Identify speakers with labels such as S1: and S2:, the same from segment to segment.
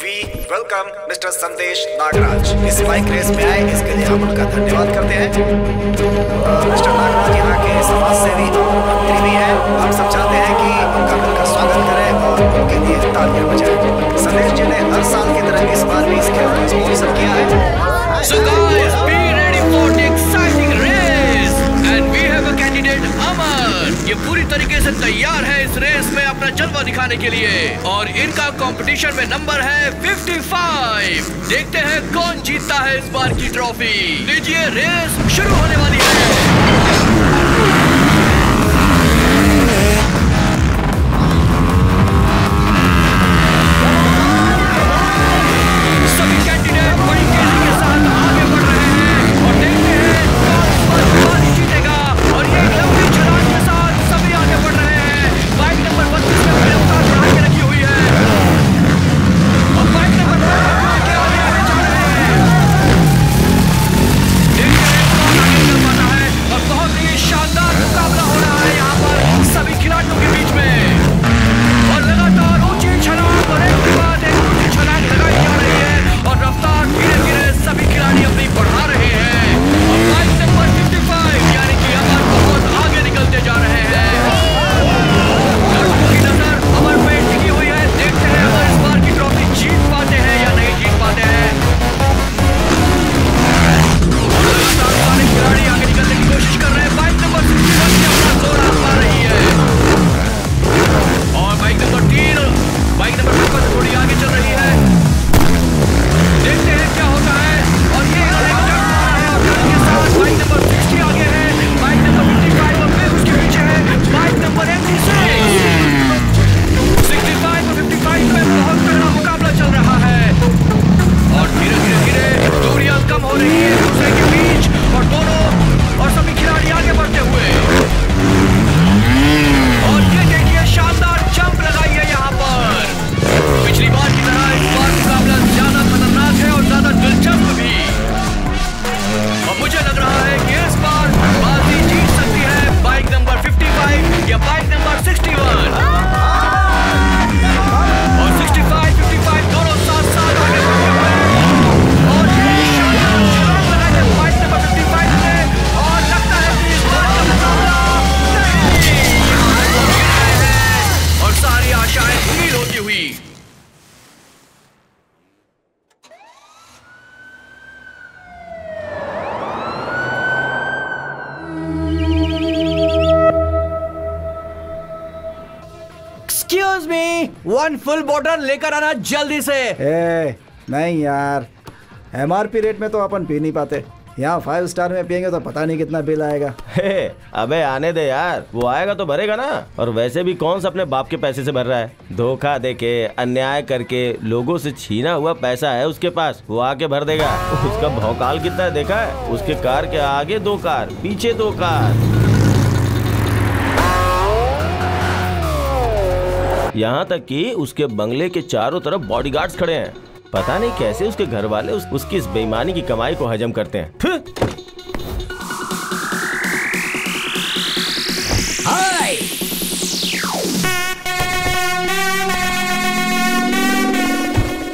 S1: We welcome Mr. संदेश नागराज इस bike race में आए, इसके लिए हम उनका धन्यवाद करते हैं। मिस्टर नागराज यहाँ के समाज सेवी और मंत्री भी हैं। हम सब चाहते हैं कि उनका मिलकर स्वागत करें और उनके लिए तालियां बजाएं। संदेश जी ने हर साल की तरह इस बार भी इस खेल को स्पॉन्सर किया है।
S2: So guys, be ready for the exciting race and we have a candidate अमर। ये पूरी तरीके से तैयार है इस रेस में अपना जलवा दिखाने के लिए और इनका कंपटीशन में नंबर है 55। देखते हैं कौन जीतता है इस बार की ट्रॉफी। लीजिए, रेस शुरू होने वाली है।
S3: वन फुल बॉटल लेकर आना जल्दी से।
S1: नहीं यार, MRP रेट में तो अपन पी नहीं पाते। यहाँ 5 स्टार में पियेंगे तो पता नहीं कितना बिल आएगा।
S4: अबे आने दे यार, वो आएगा तो भरेगा ना। और वैसे भी कौन सा अपने बाप के पैसे से भर रहा है? धोखा देके, अन्याय करके लोगों से छीना हुआ पैसा है उसके पास, वो आके भर देगा। उसका भौकाल कितना है देखा है? उसके कार के आगे 2 कार, पीछे 2 कार। यहाँ तक कि उसके बंगले के चारों तरफ बॉडीगार्ड्स खड़े हैं। पता नहीं कैसे उसके घर वाले उसकी इस बेईमानी की कमाई को हजम करते हैं।
S3: Hi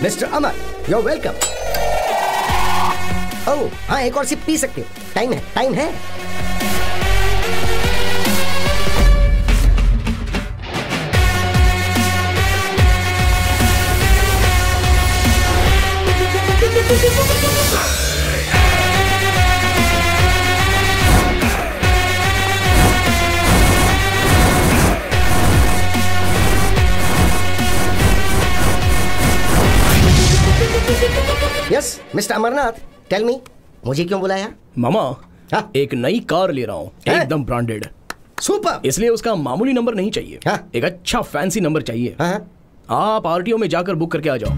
S5: Mister Amar, you are welcome. Oh हाँ, एक और सिप पी सकते हो। टाइम है। Yes Mister Amarnath, tell me, मुझे क्यों बुलाया?
S3: मामा,
S5: हाँ?
S3: एक नई कार ले रहा हूँ, एकदम ब्रांडेड।
S5: सुपर।
S3: इसलिए उसका मामूली नंबर नहीं चाहिए।
S5: हाँ?
S3: एक अच्छा फैंसी नंबर चाहिए।
S5: हाँ?
S3: आप RTO में जाकर बुक करके आ जाओ।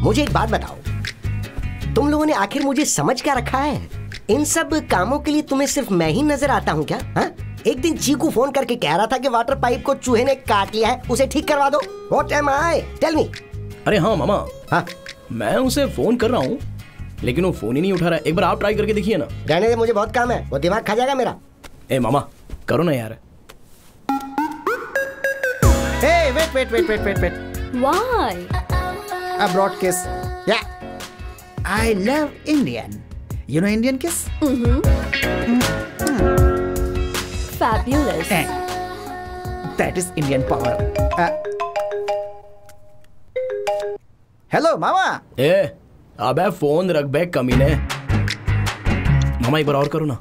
S5: मुझे एक बात बताओ, तुम लोगों ने आखिर मुझे समझ क्या रखा है? इन सब कामों के लिए तुम्हें सिर्फ मैं ही नजर आता हूँ क्या? हाँ? एक दिन चीकू फोन करके कह रहा था कि वाटर पाइप को चूहे ने काट लिया है, उसे ठीक करवा दो। What am I? Tell me.
S3: अरे हाँ मामा,
S5: हाँ?
S3: मैं उसे फोन कर रहा हूँ लेकिन वो फोन ही नहीं उठा रहा है। एक बार आप ट्राई करके देखिए ना।
S5: रहने दे, मुझे बहुत काम है, वो दिमाग खा जाएगा मेरा।
S3: ए मामा, करो ना यार।
S5: Wait.
S6: Why?
S7: Abroad kiss. Yeah. I love Indian. You know Indian kiss?
S6: Fabulous.
S7: That is Indian power. Hello, मामा.
S3: अबे फोन रख बे कमीने। मामा एक बार और करो ना।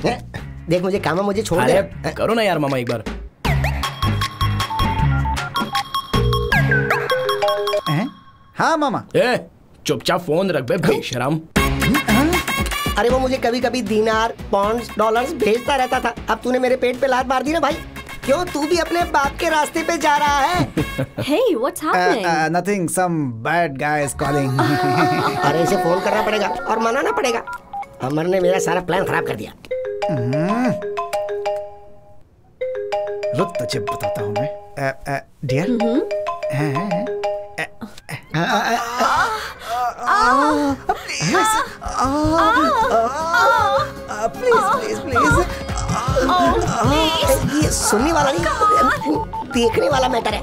S5: देख मुझे काम है, मुझे छोड़ दे।
S3: अरे करो ना यार मामा एक बार।
S7: हाँ मामा।
S3: चुपचाप फोन रख बे बेशरम।
S5: अरे वो मुझे कभी कभी दिनार, पाउंड्स, डॉलर्स भेजता रहता था। अब तूने मेरे पेट पे लात मार दी ना भाई। क्यों, तू भी अपने बाप के रास्ते पे जा रहा है?
S6: Hey, what's happening?
S7: Nothing. Some bad guy is calling.
S5: अरे इसे फोन करना पड़ेगा और मनाना पड़ेगा। अमर ने मेरा सारा प्लान खराब कर दिया।
S7: रुक तुझे बताता हूँ मैं। डियर। प्लीज
S5: ये सुनने वाला नहीं, देखने वाला मैटर है।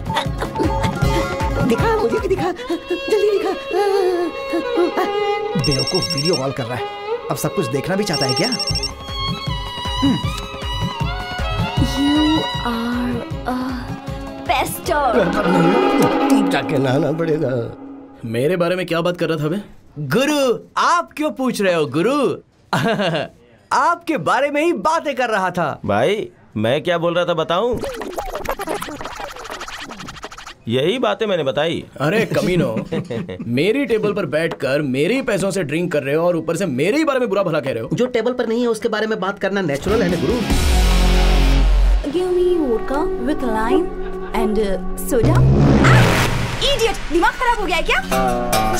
S5: दिखा मुझे, दिखा जल्दी दिखा।
S7: बेवकूफ वीडियो कॉल कर रहा है। अब सब कुछ देखना भी चाहता है क्या?
S6: You are a bastard.
S5: जाके नहाना पड़ेगा।
S3: मेरे बारे में क्या बात कर रहा था बे?
S2: गुरु, आप क्यों पूछ रहे हो गुरु? आपके बारे में ही बातें कर रहा था।
S4: भाई मैं क्या बोल रहा था बताऊं? यही बातें मैंने बताई।
S3: अरे कमीनो, मेरी टेबल पर बैठकर मेरे पैसों से ड्रिंक कर रहे हो और ऊपर से मेरे ही बारे में बुरा भला कह रहे हो।
S5: जो टेबल पर नहीं है उसके बारे में बात करना नेचुरल है ना गुरु।
S6: Give me vodka with lime and soda. Idiot! दिमाग खराब हो गया है क्या?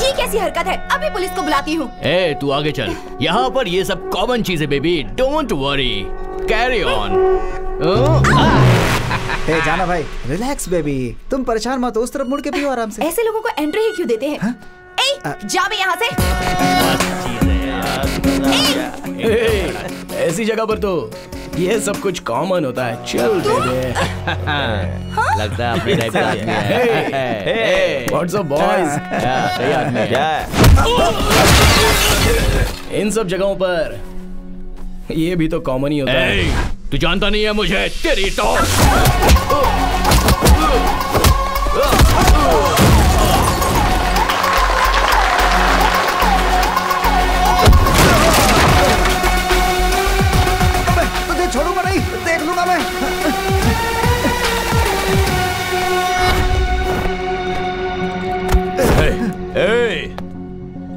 S6: ये कैसी हरकत है? अभी पुलिस को बुलाती हूँ।
S2: ए, तू आगे चल। यहाँ पर ये सब कॉमन चीजें baby. Don't worry, carry on.
S7: Hey जाना भाई, रिलैक्स बेबी। तुम परेशान मत हो, उस तरफ मुड़ के पियो आराम से।
S6: ऐसे लोगों को एंट्री ही क्यों देते हैं? जा बे यहाँ से।
S3: ऐसी जगह पर तो ये सब कुछ कॉमन होता है। चल दे।
S2: लगता है अपनी टाइप का आदमी है।
S3: What's up boys?
S2: सही आदमी है।
S3: इन सब जगहों पर ये भी तो कॉमन ही होता है।
S2: तू जानता नहीं है मुझे, तेरी तो।
S7: तुझे छोड़ूंगा नहीं, देख लूंगा मैं।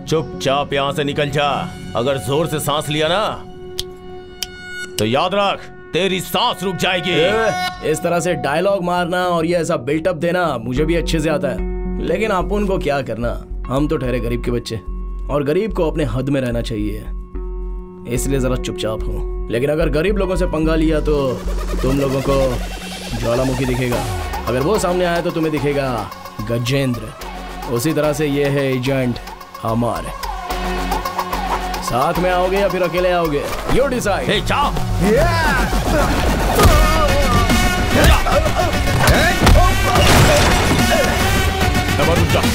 S4: चुपचाप यहाँ से निकल जा। अगर जोर से सांस लिया ना तो याद रख तेरी सांस रुक जाएगी।
S3: इस तरह से डायलॉग मारना और ये ऐसा बिल्टअप देना मुझे भी अच्छे से आता है, लेकिन अपन को क्या करना, हम तो ठहरे गरीब के बच्चे और गरीब को अपने हद में रहना चाहिए, इसलिए जरा चुपचाप हो। लेकिन अगर गरीब लोगों से पंगा लिया तो तुम लोगों को ज्वालामुखी दिखेगा, अगर वो सामने आया तो तुम्हें दिखेगा गजेंद्र। उसी तरह से ये है एजेंट अमर। साथ में आओगे या फिर अकेले आओगे? You decide.
S2: हे जा।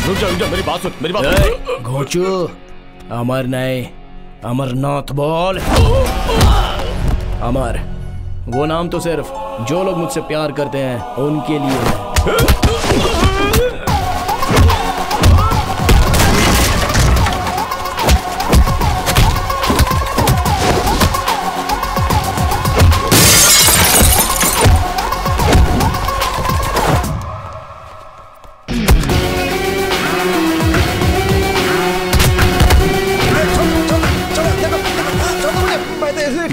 S4: रुक जा, मेरी बात सुन, मेरी बात सुन।
S3: घोचू, अमर नहीं, अमरनाथ बोल। अमर, वो नाम तो सिर्फ जो लोग मुझसे प्यार करते हैं उनके लिए है।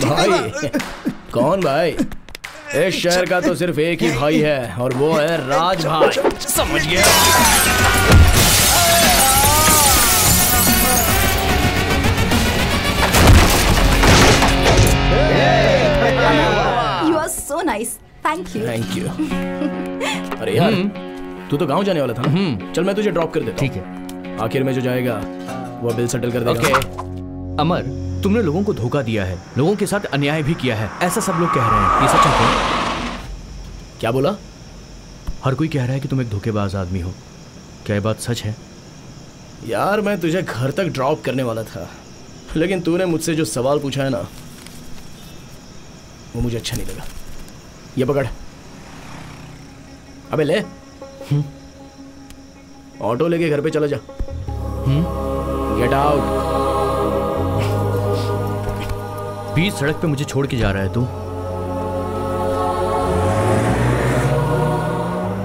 S3: भाई कौन भाई? इस शहर का तो सिर्फ एक ही भाई है और वो है राज भाई। समझ गया?
S6: You are so nice. Thank you.
S3: Thank you. अरे यार, तू तो गांव जाने वाला था ना? चल मैं तुझे ड्रॉप कर देता हूं।
S2: ठीक है।
S3: आखिर में जो जाएगा वो बिल सेटल कर देगा।
S2: ओके। अमर, तुमने लोगों को धोखा दिया है, लोगों के साथ अन्याय भी किया है, ऐसा सब लोग कह रहे हैं। ये सच है?
S3: क्या बोला?
S2: हर कोई कह रहा है कि तुम एक धोखेबाज आदमी हो। क्या ये बात सच है?
S3: यार मैं तुझे घर तक ड्रॉप करने वाला था, लेकिन तूने मुझसे जो सवाल पूछा है ना, वो मुझे अच्छा नहीं लगा। ये पकड़। अबे ले। ऑटो लेके घर पे चला जा। Get out.
S2: बीच सड़क पे मुझे छोड़ के जा रहा है तू?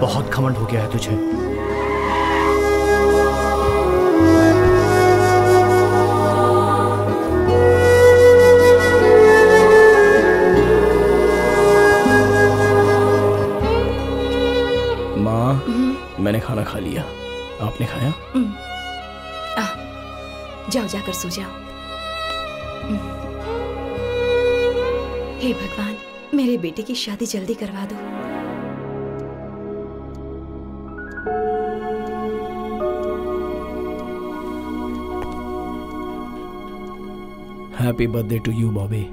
S2: बहुत घमंड हो गया है तुझे।
S3: माँ, मैंने खाना खा लिया, आपने खाया?
S6: जाओ, जाकर सो जाओ। हे भगवान, मेरे बेटे की शादी जल्दी करवा दो।
S3: Happy birthday to you Bobby.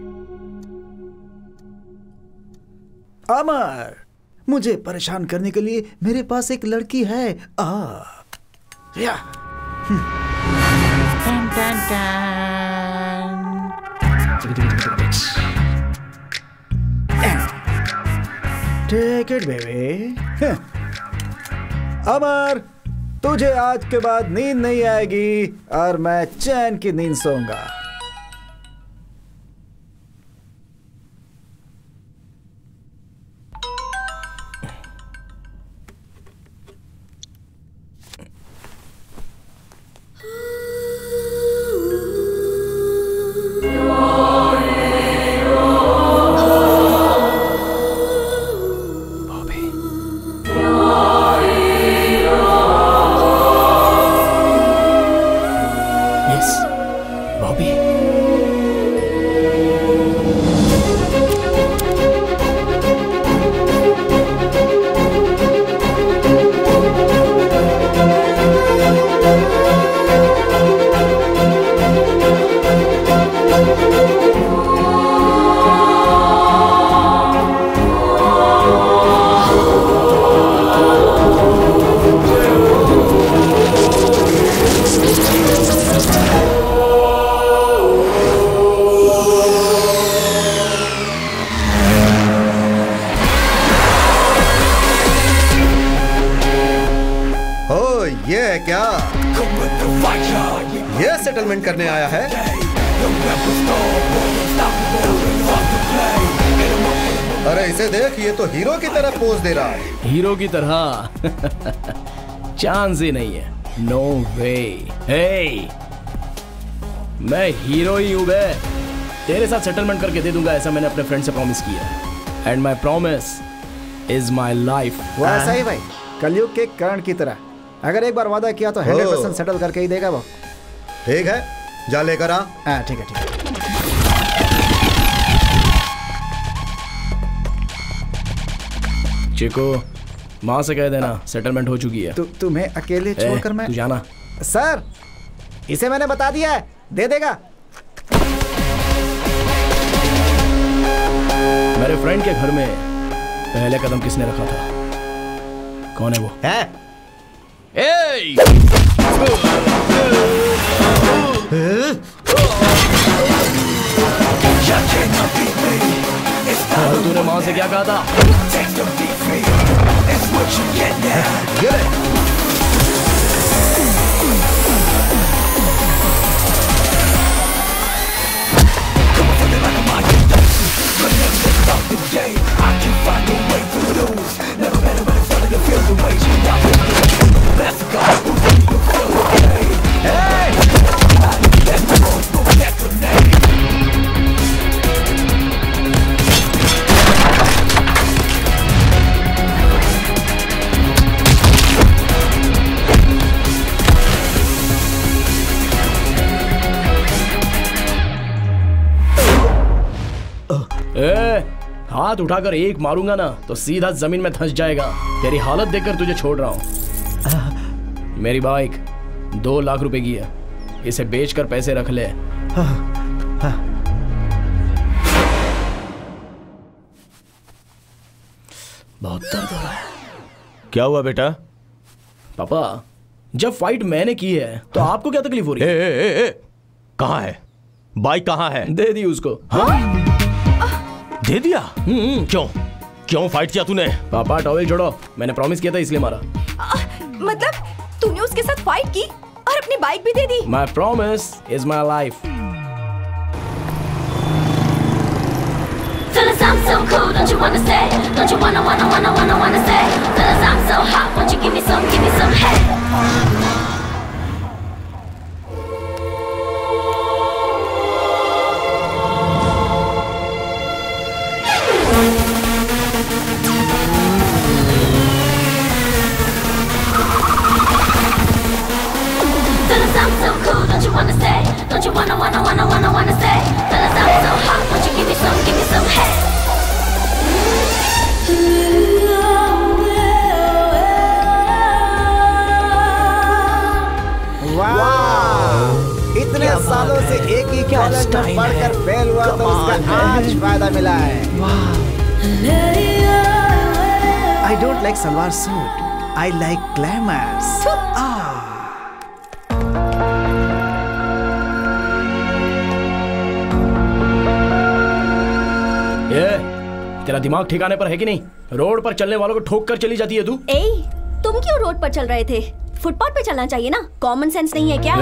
S7: Amar, मुझे परेशान करने के लिए मेरे पास एक लड़की है। या। टन टन टन। Take it baby. अमर, तुझे आज के बाद नींद नहीं आएगी और मैं चैन की नींद सोऊंगा।
S1: ये सेटलमेंट करने आया है? अरे इसे देख, ये तो हीरो की तरह पोज दे रहा है।
S3: हीरो की तरह? चांस ही नहीं है। नो वे। हे, मैं हीरो ही हूं बे। तेरे साथ सेटलमेंट करके दे दूंगा, ऐसा मैंने अपने फ्रेंड से प्रॉमिस किया। And my promise is my life.
S7: वैसा ही भाई, कलयुग के कर्ण की तरह। अगर एक बार वादा किया तो 100% सेटल करके ही देगा वो।
S1: ठीक है, जा लेकर आ।
S7: ठीक है ठीक है।
S3: चिको, माँ से कह देना सेटलमेंट हो चुकी है।
S7: तुम्हें अकेले छोड़कर मैं?
S3: तू जाना।
S7: सर, इसे मैंने बता दिया है, दे देगा।
S3: मेरे फ्रेंड के घर में पहले कदम किसने रखा था? कौन है वो?
S4: है?
S3: तूने माँ से क्या कहा था? हाथ उठाकर एक मारूंगा ना तो सीधा जमीन में धंस जाएगा। तेरी हालत देखकर तुझे छोड़ रहा हूं। मेरी बाइक 2 लाख रुपए की है, इसे बेचकर पैसे रख ले। बहुत दर्द हो रहा है।
S4: क्या हुआ बेटा?
S3: पापा, जब फाइट मैंने की है तो आपको क्या तकलीफ हो रही है?
S4: कहाँ है बाइक? कहाँ है?
S3: दे दी उसको।
S4: दे दिया? क्यों क्यों फाइट किया तूने?
S3: पापा टॉवेल छोड़ो, मैंने प्रॉमिस किया था इसलिए मारा।
S6: मतलब तूने उसके साथ फाइट की और अपनी बाइक भी दे दी?
S3: My promise is my life.
S8: Fellas, I'm so cool, don't you wanna say? Don't you wanna say? Fellas, I'm so hot, won't you give me some head? Fellas, I'm so cool, don't you wanna say? Don't you wanna say? Fellas, I'm so hot, won't you give me some head?
S1: वाह! इतने सालों से एक ही college में पढ़कर fail हुआ तो उसका आज फायदा मिला है।
S7: I don't like salwar suit, I like glamours.
S3: तेरा दिमाग ठिकाने पर है कि नहीं? रोड पर चलने वालों को ठोक कर चली जाती है तू।
S6: तुम क्यों रोड पर चल रहे थे? फुटपाथ पे चलना चाहिए ना। कॉमन सेंस नहीं है क्या?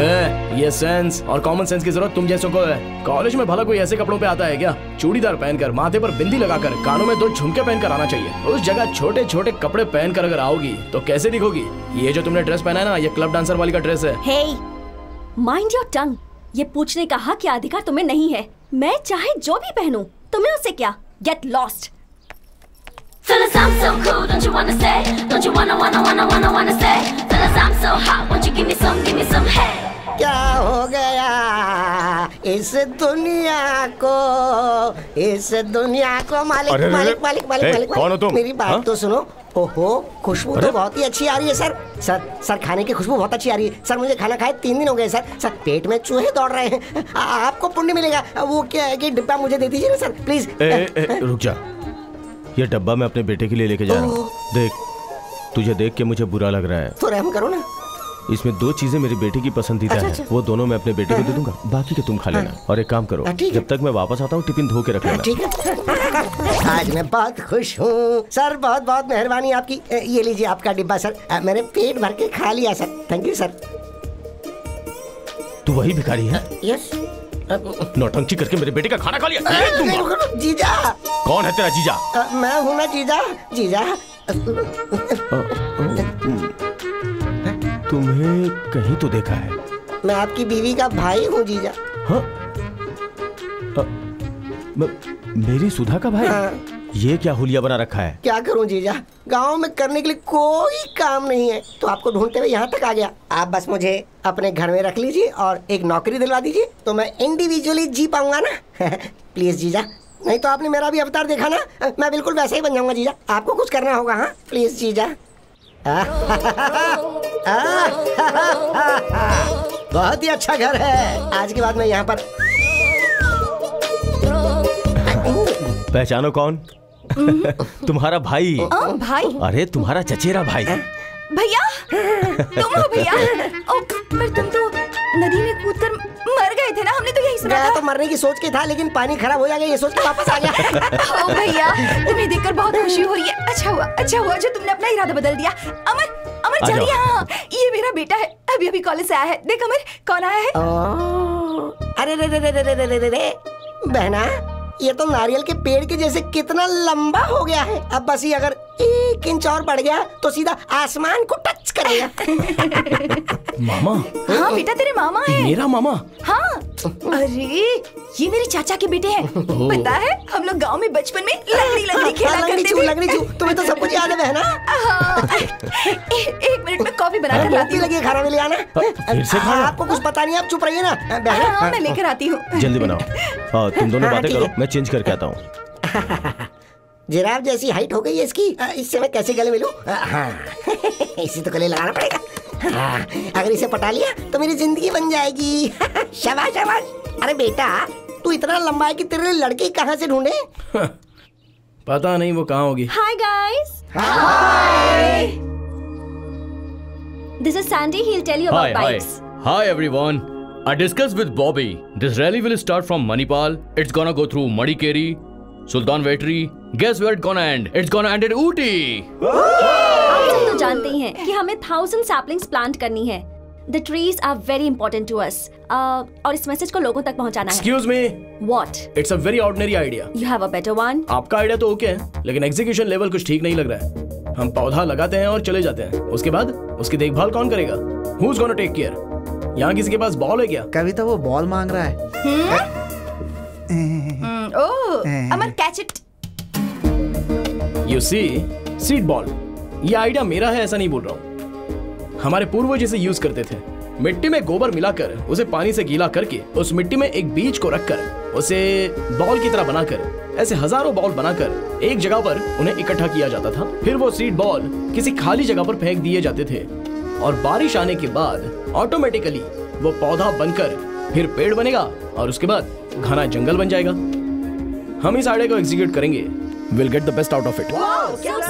S3: ये सेंस और कॉमन सेंस की जरूरत तुम जैसों को है। कॉलेज में भला कोई ऐसे कपड़ों पे आता है क्या? चूड़ीदार पहनकर, माथे पर बिंदी लगाकर, कानों में 2 झुमके पहनकर आना चाहिए। उस जगह छोटे छोटे कपड़े पहनकर अगर आओगी तो कैसे दिखोगी? ये जो तुमने ड्रेस पहना है ना, ये क्लब डांसर वाली का ड्रेस है।
S6: Hey, mind your tongue. ये पूछने का हक या अधिकार तुम्हें नहीं है। मैं चाहे जो भी पहनूं, तुम्हें उससे क्या? Get lost.
S8: Fellas, I'm so cool, don't you wanna say? Don't you wanna say? Fellas, I'm so hot, won't you give me some head?
S5: क्या हो गया इस दुनिया को? मालिक
S4: कौन हो तुम?
S5: मेरी बात तो सुनो। ओहो, खुशबू तो बहुत ही अच्छी आ रही है सर खाने की खुशबू बहुत अच्छी आ रही है सर। मुझे खाना खाए 3 दिन हो गए सर पेट में चूहे दौड़ रहे हैं। आपको पुण्य मिलेगा। वो क्या है कि डिब्बा मुझे दे दीजिए ना सर, प्लीज।
S4: रुक जा, ये डब्बा मैं अपने बेटे के लिए लेके जा रहा हूँ। देख, तुझे देख के मुझे बुरा लग रहा है
S5: तो रहम करो ना।
S4: इसमें 2 चीजें मेरी बेटी की पसंदीदा है, वो दोनों मैं अपने बेटे को दे दूंगा, बाकी के तुम खा लेना। और एक काम करो, जब तक मैं वापस आता हूँ टिफिन धो के रख लेना।
S5: ठीक है। आज मैं बहुत खुश हूँ सर, बहुत बहुत मेहरबानी आपकी। ये लीजिए आपका डिब्बा सर, मैंने पेट भर के खा लिया सर। Thank you sir.
S4: तू वही भिखारी है?
S5: यस।
S4: नौटंकी करके मेरे बेटे का खाना खा लिया।
S5: जीजा।
S4: कौन है तेरा जीजा?
S5: मैं हूँ ना जीजा।
S4: तुम्हें कहीं तो देखा है।
S5: मैं आपकी बीवी का भाई हूँ जीजा।
S4: हाँ? मेरी सुधा का भाई?
S5: हाँ।
S4: ये क्या हुलिया बना रखा है?
S5: क्या करूँ जीजा, गांव में करने के लिए कोई काम नहीं है तो आपको ढूंढते हुए यहाँ तक आ गया। आप बस मुझे अपने घर में रख लीजिए और एक नौकरी दिलवा दीजिए तो मैं इंडिविजुअली जी पाऊंगा ना। प्लीज जीजा, नहीं तो आपने मेरा भी अवतार देखा ना, मैं बिल्कुल वैसा ही बन जाऊंगा जीजा। आपको कुछ करना होगा। हाँ प्लीज जीजा। बहुत ही अच्छा घर है। आज के बाद मैं यहाँ पर।
S4: पहचानो कौन? तुम्हारा भाई।
S6: भाई?
S4: अरे तुम्हारा चचेरा भाई।
S6: भैया, तुम हो भैया? पर तुम तो नदी में कूदकर मर गए थे ना, हमने तो यही सुना था।
S5: तो मरने की सोच के था लेकिन पानी खराब हो जाएगा ये सोच के वापस आ गया।
S6: ओ भैया, तुम्हें देखकर बहुत खुशी हो रही है। अच्छा हुआ जो तुमने अपना इरादा बदल दिया। अमर जल्दी यहाँ। ये मेरा बेटा है, अभी कॉलेज से आया है। देख अमर, कौन आया है?
S5: अरे रे बहना, ये तो नारियल के पेड़ के जैसे कितना लंबा हो गया है। अब बस ये अगर 1 इंच और बढ़ गया तो सीधा आसमान को टच करेगा।
S3: मामा?
S6: हाँ बेटा, तेरे मामा है।
S3: मेरा मामा?
S6: हाँ। अरे ये मेरे चाचा के बेटे हैं। पता है हम लोग गांव में बचपन में लंगड़ी खेला करते थे।
S5: लंगड़ी चू, तुम्हें तो सब कुछ याद है बहना।
S6: हाँ। एक मिनट में कॉफी बनाकर लाती हूँ।
S5: खाना में ले आना।
S4: फिर से खाना?
S5: आपको कुछ पता नहीं, आप चुप रहिए ना बहना।
S6: हाँ, मैं लेकर आती हूँ।
S4: जल्दी बनाओ। तुम दोनों बातें करो, मैं चेंज करके आता हूँ।
S5: जिराफ जैसी हाइट हो गई है इसकी, इससे मैं कैसे गले मिलूं? हाँ। इसी तो गले लगाना पड़ेगा। हाँ, अगर इसे पटा लिया तो मेरी जिंदगी बन जाएगी। शाबाश। अरे बेटा, तू इतना लंबा है कि तेरे लिए लड़की कहाँ से ढूंढे?
S3: पता नहीं वो कहाँ होगी।
S6: Hi guys.
S9: This is Sandy. He'll tell you about bikes.
S2: Hi everyone. I discussed with Bobby. This rally will start from Manipal. It's gonna go through Madikeri, Sultan Vetri. Guess where it's gonna end? It's gonna end at Ooty.
S9: आप सब तो जानते ही हैं कि हमें 1000 saplings plant करनी है. The trees are very important to us. और इस मैसेज को लोगों तक पहुंचाना है.
S3: Excuse me.
S9: What?
S3: It's a very ordinary idea.
S9: You have a better one?
S3: आपका आइडिया तो ओके है, लेकिन एग्जीक्यूशन लेवल कुछ ठीक नहीं लग रहा है. हम पौधा लगाते हैं और चले जाते हैं. उसके बाद उसकी देखभाल कौन करेगा? Who's gonna take care? यहाँ किसी के पास बॉल है क्या?
S7: कविता वो बॉल मांग रहा है.
S6: Oh, Amar catch it.
S3: You see, seed ball. ये आइडिया मेरा है ऐसा नहीं बोल रहा हूँ. हमारे पूर्वज इसे यूज करते थे. मिट्टी में गोबर मिलाकर उसे पानी से गीला करके उस मिट्टी में एक बीज को रखकर उसे बॉल की तरह बनाकर ऐसे हजारों बॉल बनाकर एक जगह पर उन्हें इकट्ठा किया जाता था. फिर वो सीड बॉल किसी खाली जगह पर फेंक दिए जाते थे और बारिश आने के बाद ऑटोमेटिकली वो पौधा बनकर फिर पेड़ बनेगा और उसके बाद घना जंगल बन जाएगा. हम इस आइडिया को एग्जीक्यूट करेंगे. We'll get the best out of it.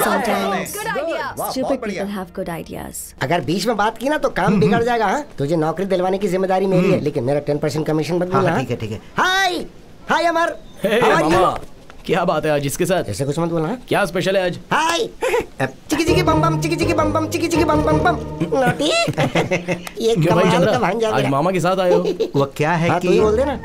S9: Sometimes
S6: Good idea.
S9: stupid people have good ideas.
S5: अगर बीच में बात की ना तो काम बिगड़ जाएगा. हाँ, तुझे नौकरी दिलवाने की जिम्मेदारी मेरी है, लेकिन मेरा 10% कमीशन मत बोलना.
S7: ठीक है ठीक है.
S5: हाय हाय अमर.
S3: Hey, मामा, क्या बात है आज इसके साथ?
S5: ऐसे कुछ मत बोलना.
S3: क्या स्पेशल है आज?
S5: हाय चिकी चिकी बम बम चिकी चिकी बम बम चिकी चिकी बम बम बम. नोटी ये
S3: क्यों भाई
S5: कमाल का
S3: चंद्रा,
S5: भांजा
S3: आज
S5: गया.
S3: मामा के साथ आए हो?
S7: वो क्या है
S5: हाँ,
S7: कि
S5: तू ही बोल दे ना.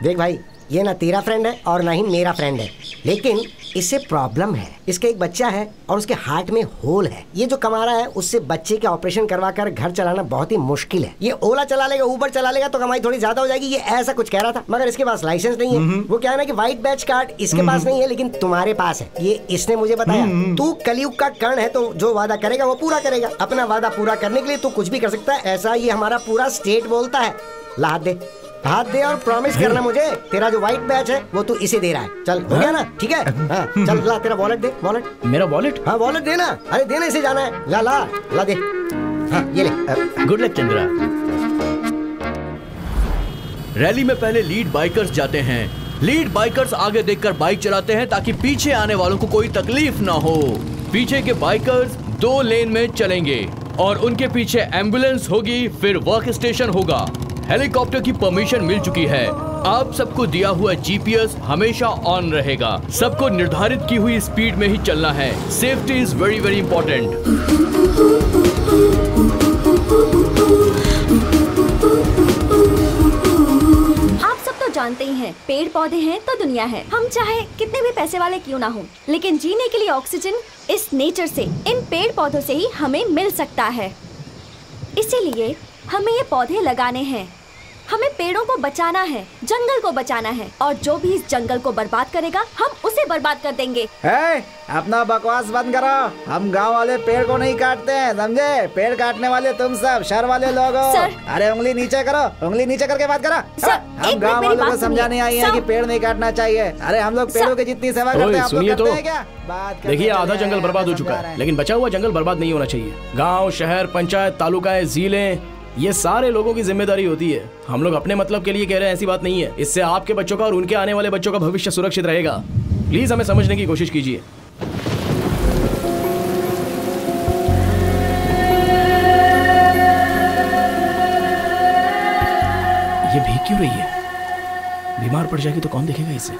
S5: देख भाई, ये ना तेरा फ्रेंड है और ना ही मेरा फ्रेंड है, लेकिन इससे प्रॉब्लम है. इसके एक बच्चा है और उसके हार्ट में होल है. ये जो कमा रहा है उससे बच्चे के ऑपरेशन करवाकर घर चलाना बहुत ही मुश्किल है. ये ओला चला लेगा, ऊबर चला लेगा तो कमाई थोड़ी ज्यादा हो जाएगी. ये ऐसा कुछ कह रहा था, मगर इसके पास लाइसेंस नहीं है. वो क्या है ना कि व्हाइट बैच कार्ड इसके पास नहीं है, लेकिन तुम्हारे पास है. ये इसने मुझे बताया. तू कलयुग का कर्ण है तो जो वादा करेगा वो पूरा करेगा. अपना वादा पूरा करने के लिए तू कुछ भी कर सकता है, ऐसा ये हमारा पूरा स्टेट बोलता है. ला हाथ दे, हाथ दे और प्रॉमिस करना मुझे तेरा जो व्हाइट बैच है वो तू इसे दे रहा है. चल हो गया ना? ठीक है. हाँ, चल ला तेरा वॉलेट दे. वॉलेट?
S3: मेरा वॉलेट?
S5: हाँ वॉलेट देना. अरे देना, इसे जाना है. ला ला ला दे. हाँ ये ले.
S2: Good luck Chandra. रैली में पहले लीड बाइकर्स जाते हैं. लीड बाइकर्स आगे देखकर बाइक चलाते हैं ताकि पीछे आने वालों को कोई तकलीफ ना हो. पीछे के बाइकर्स 2 लेन में चलेंगे और उनके पीछे एम्बुलेंस होगी, फिर वर्क स्टेशन होगा. हेलीकॉप्टर की परमिशन मिल चुकी है. आप सबको दिया हुआ जीपीएस हमेशा ऑन रहेगा. सबको निर्धारित की हुई स्पीड में ही चलना है. Safety is very very important.
S9: आप सब तो जानते ही हैं, पेड़ पौधे हैं तो दुनिया है. हम चाहे कितने भी पैसे वाले क्यों ना हो, लेकिन जीने के लिए ऑक्सीजन इस नेचर से, इन पेड़ पौधों से ही हमें मिल सकता है. इसीलिए हमें ये पौधे लगाने हैं. हमें पेड़ों को बचाना है, जंगल को बचाना है, और जो भी इस जंगल को बर्बाद करेगा हम उसे बर्बाद कर देंगे.
S7: अपना बकवास बंद करो. हम गांव वाले पेड़ को नहीं काटते हैं, समझे? पेड़ काटने वाले तुम सब शहर वाले लोग हो. अरे उंगली नीचे करो, उंगली नीचे करके बात करो. हम गांव वालों को समझाने आई हैं कि पेड़ नहीं काटना चाहिए. अरे हम लोग पेड़ों की जितनी सेवा करते हैं,
S3: सुनिए तो. देखिए, आधा जंगल बर्बाद हो चुका है, लेकिन बचा हुआ जंगल बर्बाद नहीं होना चाहिए. गाँव, शहर, पंचायत, तालुकाएं, जिले, ये सारे लोगों की जिम्मेदारी होती है. हम लोग अपने मतलब के लिए कह रहे हैं, ऐसी बात नहीं है. इससे आपके बच्चों का और उनके आने वाले बच्चों का भविष्य सुरक्षित रहेगा. प्लीज हमें समझने की कोशिश कीजिए. ये भीग क्यों रही है? बीमार पड़ जाएगी तो कौन देखेगा इसे?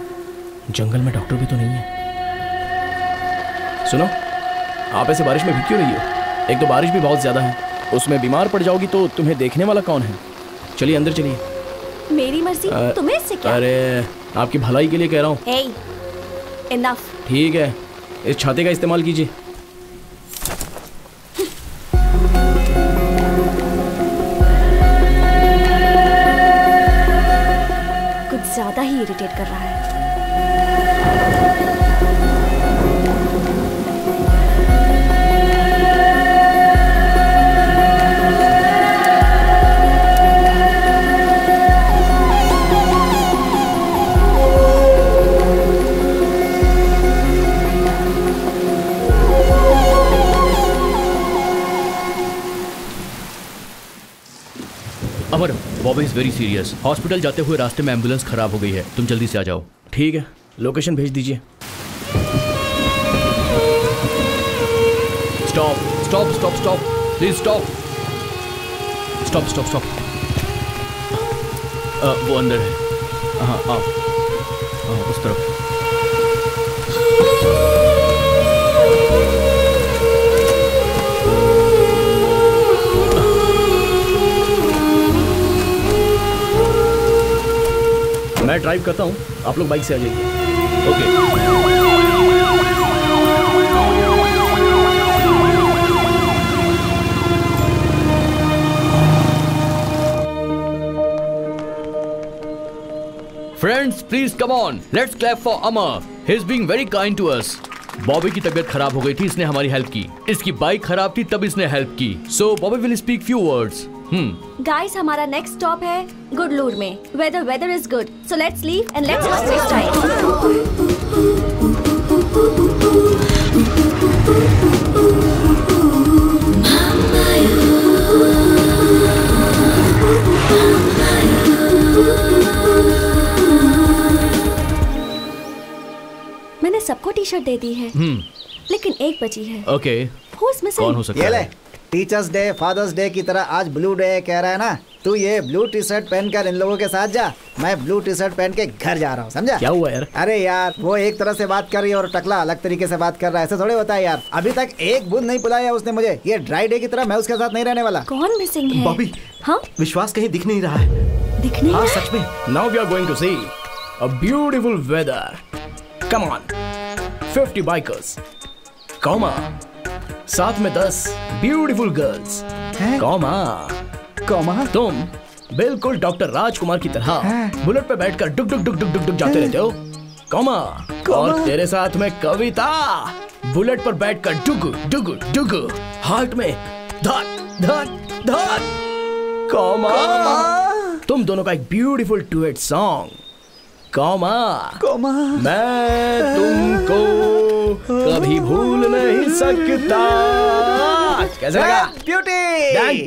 S3: जंगल में डॉक्टर भी तो नहीं है. सुनो, आप ऐसे बारिश में भीग क्यों रही हो? एक तो बारिश भी बहुत ज्यादा है, उसमें बीमार पड़ जाओगी तो तुम्हें देखने वाला कौन है? चलिए अंदर चलिए.
S9: मेरी मर्जी, तुम्हें इससे क्या?
S3: अरे आपकी भलाई के लिए कह रहा हूँ.
S9: Hey, enough.
S3: ठीक है, इस छाते का इस्तेमाल कीजिए.
S9: कुछ ज्यादा ही इरिटेट कर रहा है.
S2: Amar, Bobby is very serious. Hospital जाते हुए रास्ते में एम्बुलेंस खराब हो गई है. तुम जल्दी से आ जाओ.
S3: ठीक है, लोकेशन भेज दीजिए.
S2: Stop. Stop stop stop, please stop, stop stop stop. वो अंदर है। हाँ आप उस तरफ।
S3: मैं ड्राइव करता हूँ, आप लोग बाइक से आ जाइए।
S2: Okay. Friends please come on, let's clap for Amar, he is being very kind to us. Bobby की तबीयत खराब हो गई थी, इसने हमारी हेल्प की। इसकी बाइक खराब थी तब इसने हेल्प की। So Bobby will speak few words.
S9: Guys हमारा नेक्स्ट स्टॉप है गुडलूर में, where the weather is good, so let's leave and let's not waste time. मैंने सबको टी शर्ट दे दी है, लेकिन एक बची है।
S2: ओके, कौन हो सकता है?
S7: टीचर्स डे, फादर्स डे की तरह आज ब्लू डे कह रहा है ना, तू ये ब्लू टी शर्ट पहनकर इन लोगों के साथ जा, मैं ब्लू टी शर्ट पहन के घर जा रहा हूँ, समझा?
S3: क्या हुआ यार?
S7: अरे यार वो एक तरह से बात कर रही है और टकला अलग तरीके से बात कर रहा है, ऐसे थोड़े होता है यार। अभी तक एक बूंद नहीं पिलाया उसने मुझे, ये ड्राई डे की तरह मैं उसके साथ नहीं रहने वाला।
S9: कौन मिसिंग है?
S10: बॉबी।
S9: हाँ,
S10: विश्वास कहीं दिख नहीं रहा है।
S9: दिख नहीं
S3: हाँ
S9: रहा?
S3: सच में। Now we are going to see a beautiful weather. Come on, 50 bikers, comma, साथ में 10 ब्यूटीफुल गर्ल्स, कॉमा, तुम बिल्कुल डॉक्टर राजकुमार की तरह बुलेट पे बैठकर डुक डुक डुक डुक डुक डुक जाते रहते हो, कॉमा, और तेरे साथ में कविता बुलेट पर बैठकर डुग डुग डुग, हार्ट में धक धक धक, कॉमा, तुम दोनों का एक ब्यूटीफुल डुएट सॉन्ग, कॉमा, मैं तुमको कभी भूल नहीं सकता। कैसे लगा?
S7: ब्यूटी,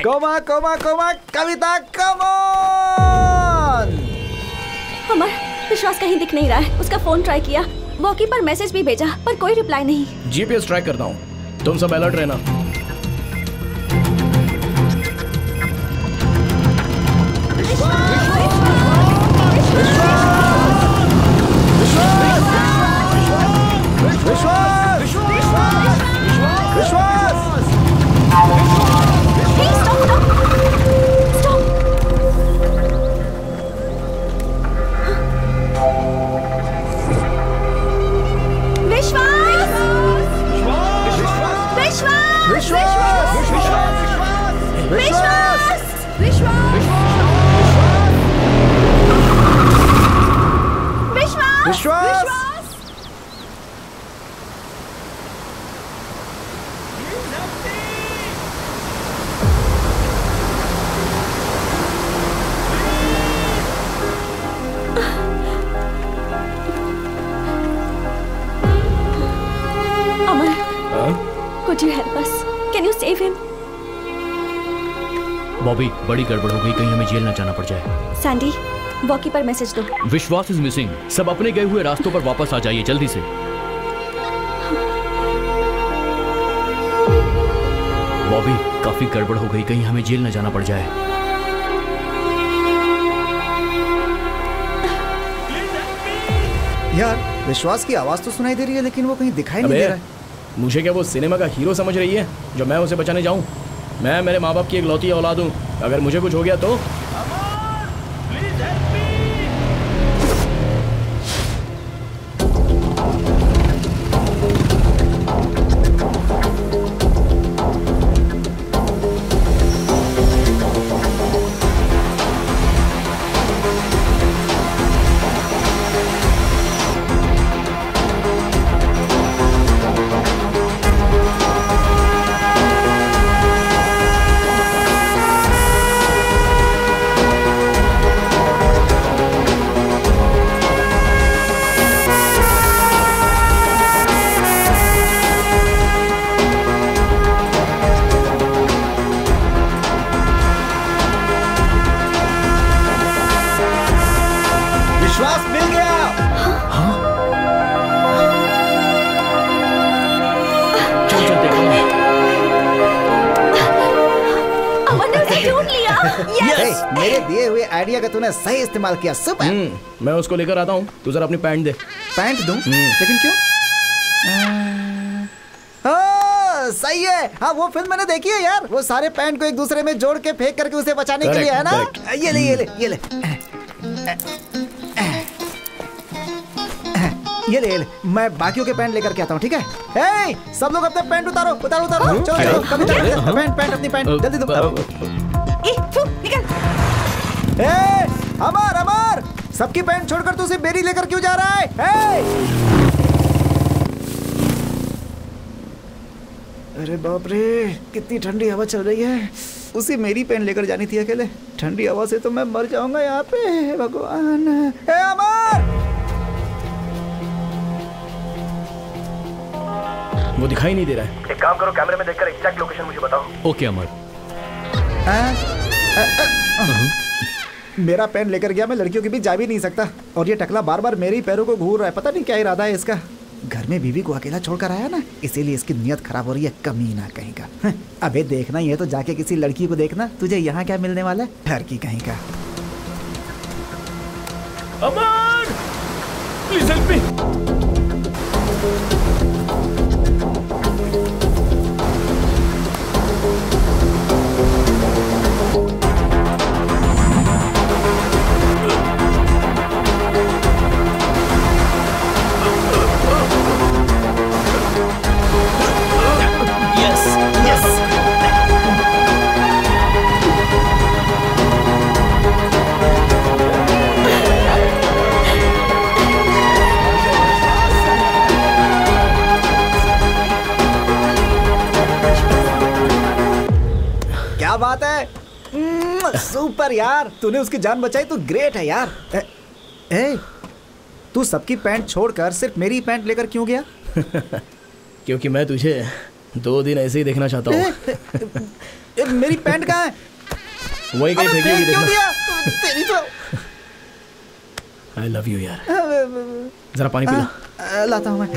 S7: कोमा कोमा कोमा, कविता, कम ऑन।
S9: अमर, विश्वास कहीं दिख नहीं रहा है। उसका फोन ट्राई किया, वॉकी पर मैसेज भी भेजा, पर कोई रिप्लाई नहीं।
S3: जीपीएस ट्रैक करता हूँ, तुम सब अलर्ट रहना।
S9: Could you help us? Can you save him?
S2: Bobby, बड़ी गड़बड़ हो गई, कहीं हमें जेल न जाना पड़ जाए।
S9: सैंडी, वॉकी पर मैसेज दो।
S2: विश्वास इज मिसिंग, सब अपने गए हुए रास्तों पर वापस आ जाइए जल्दी से। बॉबी, काफी गड़बड़ हो गई, कहीं हमें जेल न जाना पड़ जाए।
S7: यार विश्वास की आवाज तो सुनाई दे रही है, लेकिन वो कहीं दिखाई नहीं दे रहा है।
S3: मुझे क्या वो सिनेमा का हीरो समझ रही है जो मैं उसे बचाने जाऊं? मैं मेरे माँ बाप की एक लौती औलाद हूं, अगर मुझे कुछ हो गया तो?
S7: Yes! मेरे दिए हुए आइडिया का तूने सही इस्तेमाल किया। सुपर।
S3: मैं उसको लेकर आता हूँ, तू जरा अपनी पैंट दे।
S7: पैंट दूं? लेकिन क्यों? सही है। हाँ, वो फिल्म मैंने देखी है यार। वो सारे पैंट को एक दूसरे में जोड़ के फेंक करके उसे बचाने के लिए है ना। ये ले ये ले ये ले ये ले ये ले। मैं बाकियों के पैंट लेकर के आता हूँ, ठीक है? हे, सब लोग अपने पैंट उतारो उतारो उतारो। चलो चलो, कभी पैंट पैंट अपनी पैंट जल्दी दो।
S6: निकल।
S7: अमर अमर, सबकी पैंट छोड़कर तू सिर्फ मेरी लेकर क्यों जा रहा है? अरे बाप रे, कितनी ठंडी हवा चल रही है। उसी मेरी पेन लेकर जानी थी अकेले। ठंडी हवा से तो मैं मर जाऊंगा यहाँ पे। भगवान। हे अमर!
S3: वो दिखाई नहीं दे रहा है।
S11: एक काम करो, कैमरे में देखकर एग्जैक्ट लोकेशन मुझे बताओ।
S2: ओके अमर।
S7: मेरा पेन लेकर गया, मैं लड़कियों के बीच जा भी नहीं सकता। और ये टकला बार बार मेरे ही पैरों को घूर रहा है। पता नहीं क्या इरादा है इसका। घर में बीवी को अकेला छोड़कर आया ना, इसीलिए इसकी नियत खराब हो रही है। कमीना कहीं का। अबे देखना ही है तो जाके किसी लड़की को देखना। तुझे यहाँ क्या मिलने वाला है? ठर की कहीं का।
S3: अमर! Please help me.
S7: क्या बात है? सुपर यार, तूने उसकी जान बचाई तो ग्रेट है यार। तू सबकी पैंट छोड़कर सिर्फ मेरी पैंट लेकर क्यों गया?
S3: क्योंकि मैं तुझे 2 दिन ऐसे ही देखना चाहता हूँ।
S7: मेरी पैंट कहाँ है?
S3: वही कहीं फेंकी हुई देखना।
S7: तेरी तो।
S3: I love you यार। जरा पानी पी ला।
S7: लाता हूँ मैं।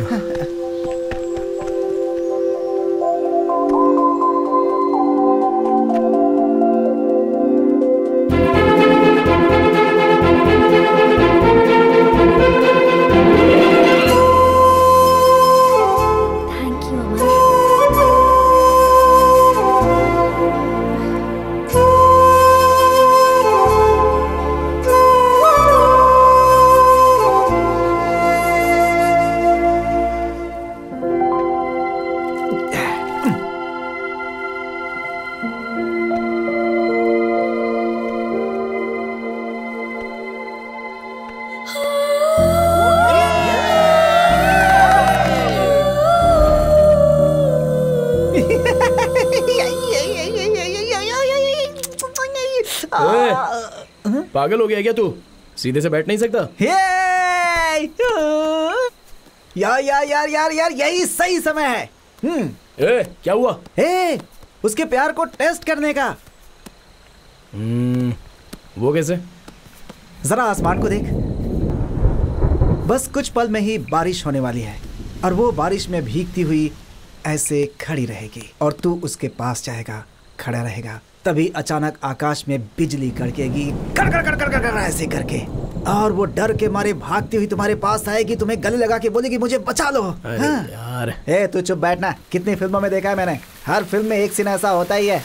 S3: पागल हो गया क्या तू? सीधे से बैठ नहीं सकता?
S7: यार यार यार यार यार, यही सही समय है।
S3: क्या हुआ?
S7: उसके प्यार को टेस्ट करने का।
S3: वो कैसे?
S7: जरा आसमान को देख। बस कुछ पल में ही बारिश होने वाली है और वो बारिश में भीगती हुई ऐसे खड़ी रहेगी और तू उसके पास जाएगा, खड़ा रहेगा। तभी अचानक आकाश में बिजली कड़केगी, कर कर कर कर कर कर ऐसे करके, और वो डर के मारे भागती हुई तुम्हारे पास आएगी, तुम्हें गले लगा के बोलेगी मुझे बचा लो।
S3: अरे यार।
S7: तू चुप बैठना। कितनी फिल्मों में देखा है मैंने, हर फिल्म में एक सीन ऐसा होता ही है।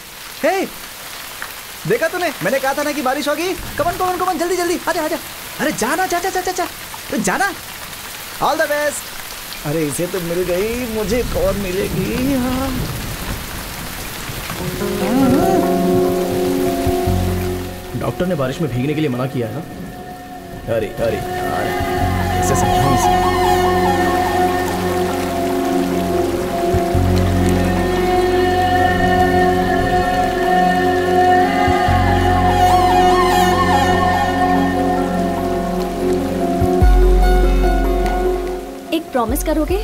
S7: देखा तूने? मैंने कहा था ना कि बारिश होगी। कमन कमन कमन, जल्दी जल्दी आजा आजा। अरे जाना, जा जा जा जा तो जाना। All the best. अरे इसे तो मिल गई, मुझे कौन मिलेगी?
S3: डॉक्टर ने बारिश में भीगने के लिए मना किया है ना। अरे अरे यार, कैसे समझाऊं इसे?
S9: एक प्रॉमिस करोगे?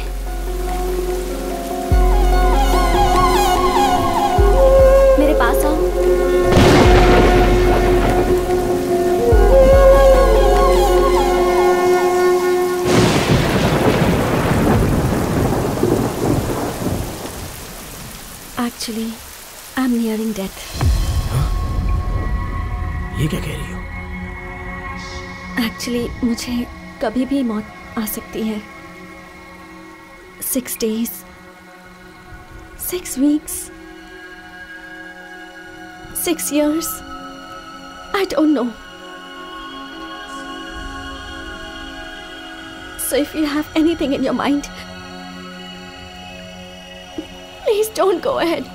S9: मेरे पास आओ। Actually, I'm nearing death.
S3: ये क्या कह रही हो?
S9: एक्चुअली मुझे कभी भी मौत आ सकती है। 6 days, 6 weeks, 6 years. I don't know. So if you have anything in your mind, please don't go ahead.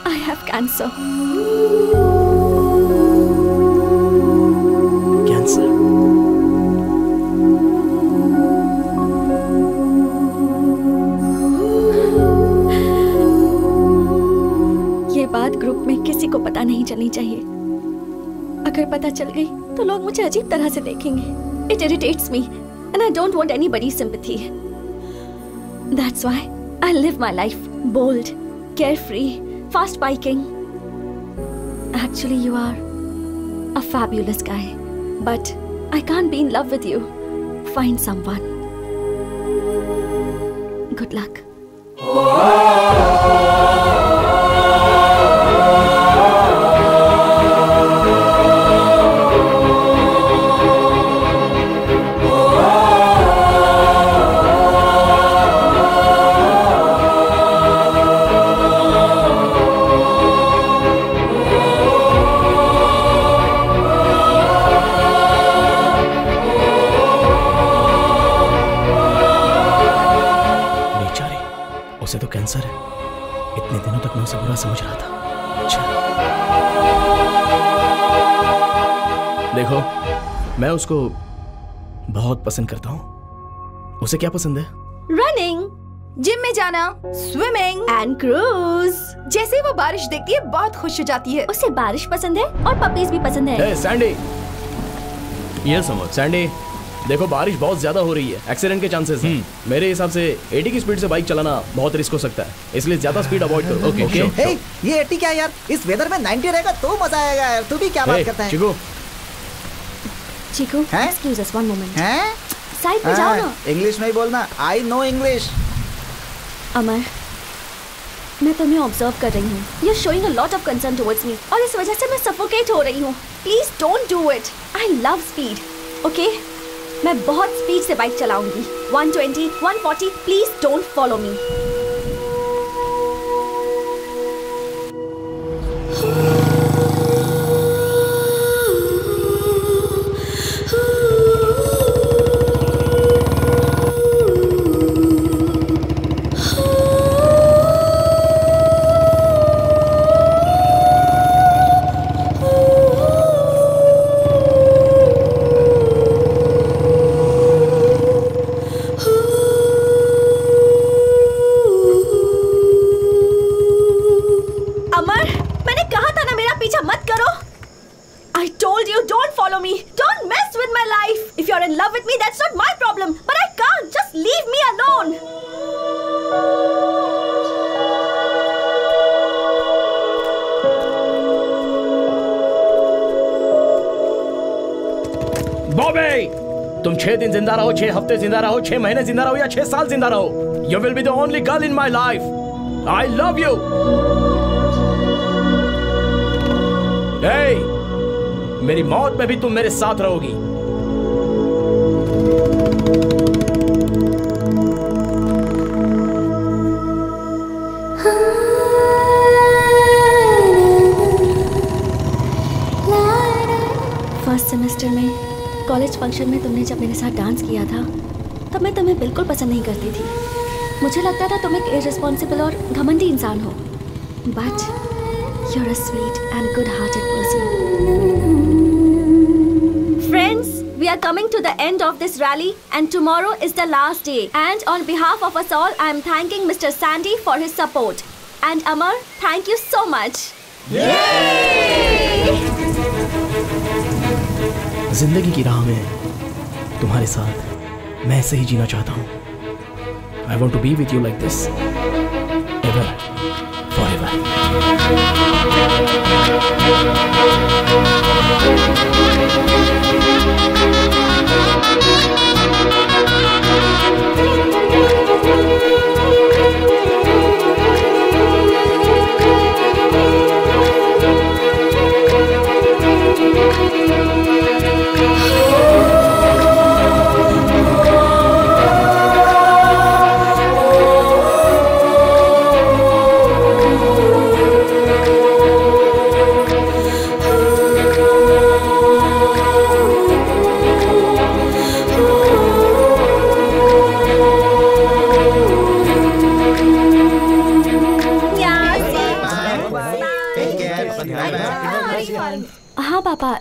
S9: I have cancer.
S3: Cancer?
S9: ये बात ग्रुप में किसी को पता नहीं चलनी चाहिए। अगर पता चल गई तो लोग मुझे अजीब तरह से देखेंगे। It irritates me and I don't want anybody's sympathy. That's why I live my life bold, carefree, fast biking. Actually, you are a fabulous guy, but I can't be in love with you. Find someone. Good luck.
S3: उसे तो cancer है। इतने दिनों तक मैं उसे बुरा समझ रहा था। अच्छा। देखो, मैं उसको बहुत पसंद करता हूँ। उसे क्या पसंद है?
S6: रनिंग, जिम में जाना, स्विमिंग एंड क्रूज। जैसे ही वो बारिश देखती है बहुत खुश हो जाती है।
S9: उसे बारिश पसंद है और पपीज भी पसंद है।
S3: Hey, सैंडी, ये समझ। सैंडी, देखो बारिश बहुत ज्यादा हो रही है, एक्सीडेंट के चांसेस हैं। मेरे हिसाब से 80 की स्पीड से बाइक चलाना बहुत रिस्क हो सकता है, इसलिए ज्यादा स्पीड अवॉइड करो। ओके
S7: ये 80 क्या यार, इस वेदर में 90 रहेगा तो मजा आएगा यार। तू भी क्या बात करता है?
S9: Chiku, excuse us one moment.
S7: हैं?
S9: साइड में जाओ ना।
S7: इंग्लिश में ही बोलना। I know English.
S9: अमर, मैं तुम्हें ऑब्जर्व कर रही हूँ। You are showing a lot of concern towards me और इस वजह से मैं सफोकेट हो रही हूँ। Please don't do it. I love speed. Okay, मैं बहुत स्पीड से बाइक चलाऊंगी। 120, 140। Please don't follow me.
S3: तुम 6 दिन जिंदा रहो, 6 हफ्ते जिंदा रहो, 6 महीने जिंदा रहो या 6 साल जिंदा रहो, you will be the only girl in my life. I love you. Hey, मेरी मौत में भी तुम मेरे साथ रहोगी।
S9: फर्स्ट सेमेस्टर में कॉलेज फंक्शन में तुमने जब मेरे साथ डांस किया था तब मैं तुम्हें बिल्कुल पसंद नहीं करती थी। मुझे लगता था तुम एक इररिस्पॉन्सिबल और घमंडी इंसान हो, but you are a sweet and good hearted person. Friends, we are coming to the end of this rally and tomorrow is the last day, and on behalf of us all I am thanking Mr. Sandy for his support, and Amar, thank you so much. Yay!
S3: जिंदगी की राह में तुम्हारे साथ मैं ऐसे ही जीना चाहता हूँ। I want to be with you like this, ever, forever.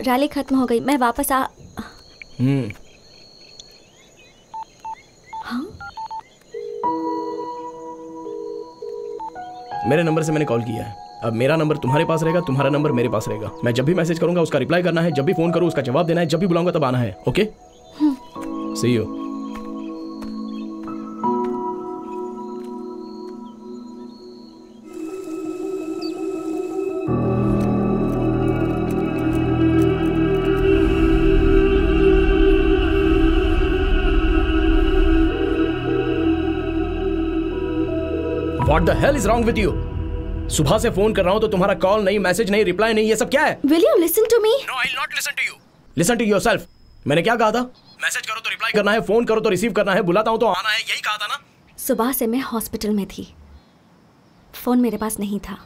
S9: Rally खत्म हो गई, मैं वापस आ। हाँ?
S3: मेरे नंबर से मैंने कॉल किया है। अब मेरा नंबर तुम्हारे पास रहेगा, तुम्हारा नंबर मेरे पास रहेगा। मैं जब भी मैसेज करूंगा उसका रिप्लाई करना है, जब भी फोन करूँ उसका जवाब देना है, जब भी बुलाऊंगा तब आना है। Okay, see you. What the hell is wrong with you? सुबह से फोन कर रहा हूं तो तुम्हारा कॉल नहीं, मैसेज नहीं, रिप्लाई नहीं, ये सब क्या है?
S9: Will you listen to me?
S3: No, I'll not listen to you. Listen to yourself. मैंने क्या कहा था? मैसेज करो तो रिप्लाई करना है, फोन करो तो रिसीव करना है, बुलाता हूं तो आना है, यही कहा था ना?
S9: सुबह से मैं हॉस्पिटल में थी, फोन मेरे पास नहीं था,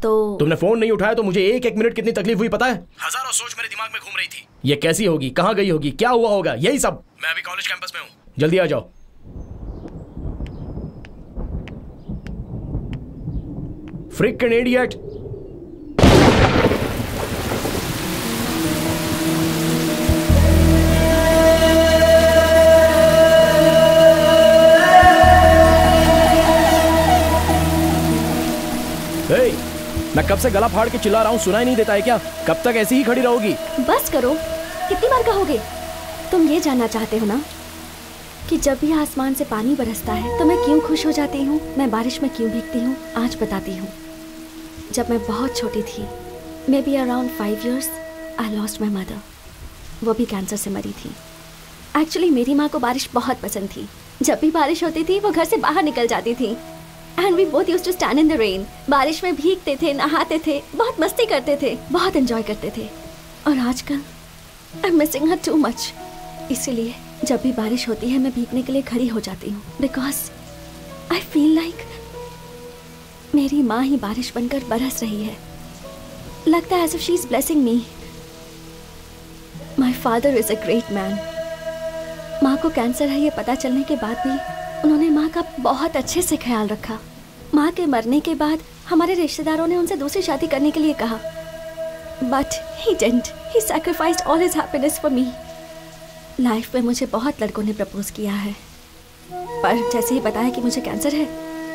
S9: तो
S3: तुमने फोन नहीं उठाया तो मुझे एक मिनट कितनी तकलीफ हुई पता है? हजारों सोच मेरे दिमाग में घूम रही थी। ये कैसी होगी, कहाँ गई होगी, क्या हुआ होगा, यही सब। मैं अभी कॉलेज कैंपस में हूँ, जल्दी आ जाओ। Freaking idiot! Hey, मैं कब से गला फाड़ के चिल्ला रहा हूँ, सुनाई नहीं देता है क्या? कब तक ऐसी ही खड़ी रहोगी?
S9: बस करो, कितनी बार कहोगे? तुम ये जानना चाहते हो ना कि जब भी आसमान से पानी बरसता है तो मैं क्यों खुश हो जाती हूँ, मैं बारिश में क्यों भीगती हूँ? आज बताती हूँ। जब मैं बहुत छोटी थी, may be around 5 years, I lost my mother. वो भी कैंसर से मरी थी। एक्चुअली मेरी माँ को बारिश बहुत पसंद थी। जब भी बारिश होती थी वो घर से बाहर निकल जाती थी। And we both used to stand in the rain. बारिश में भीगते थे, नहाते थे, बहुत मस्ती करते थे, बहुत एंजॉय करते थे। और आजकल I am missing her too much. इसीलिए जब भी बारिश होती है मैं भीगने के लिए खड़ी हो जाती हूँ, बिकॉज आई फील लाइक मेरी माँ ही बारिश बनकर बरस रही है। लगता है as if she is blessing me. My father is a great man. माँ को कैंसर है ये पता चलने के बाद भी उन्होंने माँ का बहुत अच्छे से ख्याल रखा। माँ के मरने के बाद हमारे रिश्तेदारों ने उनसे दूसरी शादी करने के लिए कहा, but he didn't. He sacrificed all his happiness for me. Life में मुझे बहुत लड़कों ने प्रपोज किया है, पर जैसे ही बताया कि मुझे कैंसर है,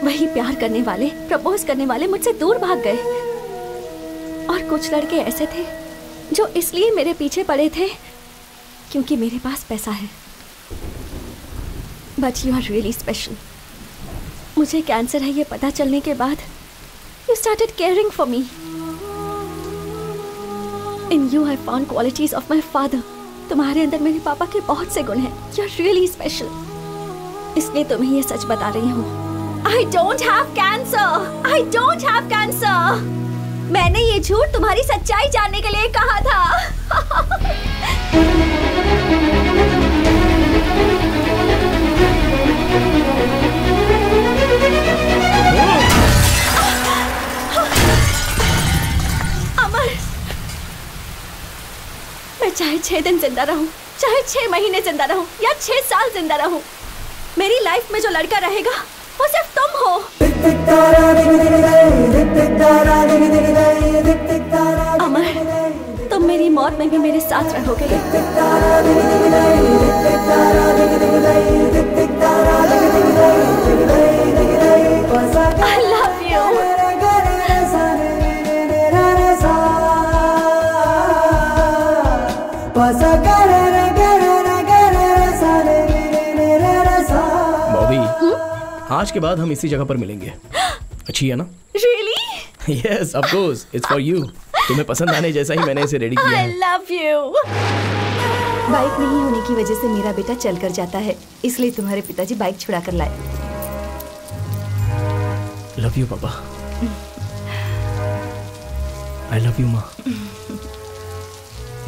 S9: वही प्यार करने वाले, प्रपोज करने वाले मुझसे दूर भाग गए। और कुछ लड़के ऐसे थे जो इसलिए मेरे पीछे पड़े थे क्योंकि मेरे पास पैसा है। But you are really special. मुझे कैंसर है ये पता चलने के बाद you started caring for me. In you I found qualities of my father. तुम्हारे अंदर मेरे पापा के बहुत से गुण हैं। You are really special. इसलिए तुम्हें ये सच बता रही हूँ। I don't have cancer. I don't have cancer. मैंने ये झूठ तुम्हारी सच्चाई जानने के लिए कहा था। अमर, मैं चाहे 6 दिन जिंदा रहूं, चाहे 6 महीने जिंदा रहूं या 6 साल जिंदा रहूं, मेरी लाइफ में जो लड़का रहेगा वो सिर्फ तुम हो। अमर, तुम मेरी मौत में भी मेरे साथ रहोगे। I love you.
S3: आज के बाद हम इसी जगह पर मिलेंगे। अच्छी है ना?
S9: Really?
S3: Yes, of course. It's for you. तुम्हें पसंद आने जैसा ही मैंने इसे रेडी किया है।
S9: I love you.
S6: बाइक नहीं होने की वजह से मेरा बेटा चल कर जाता है, इसलिए तुम्हारे पिताजी बाइक छुड़ा कर लाए।
S3: Love you, पापा। I love you, माँ।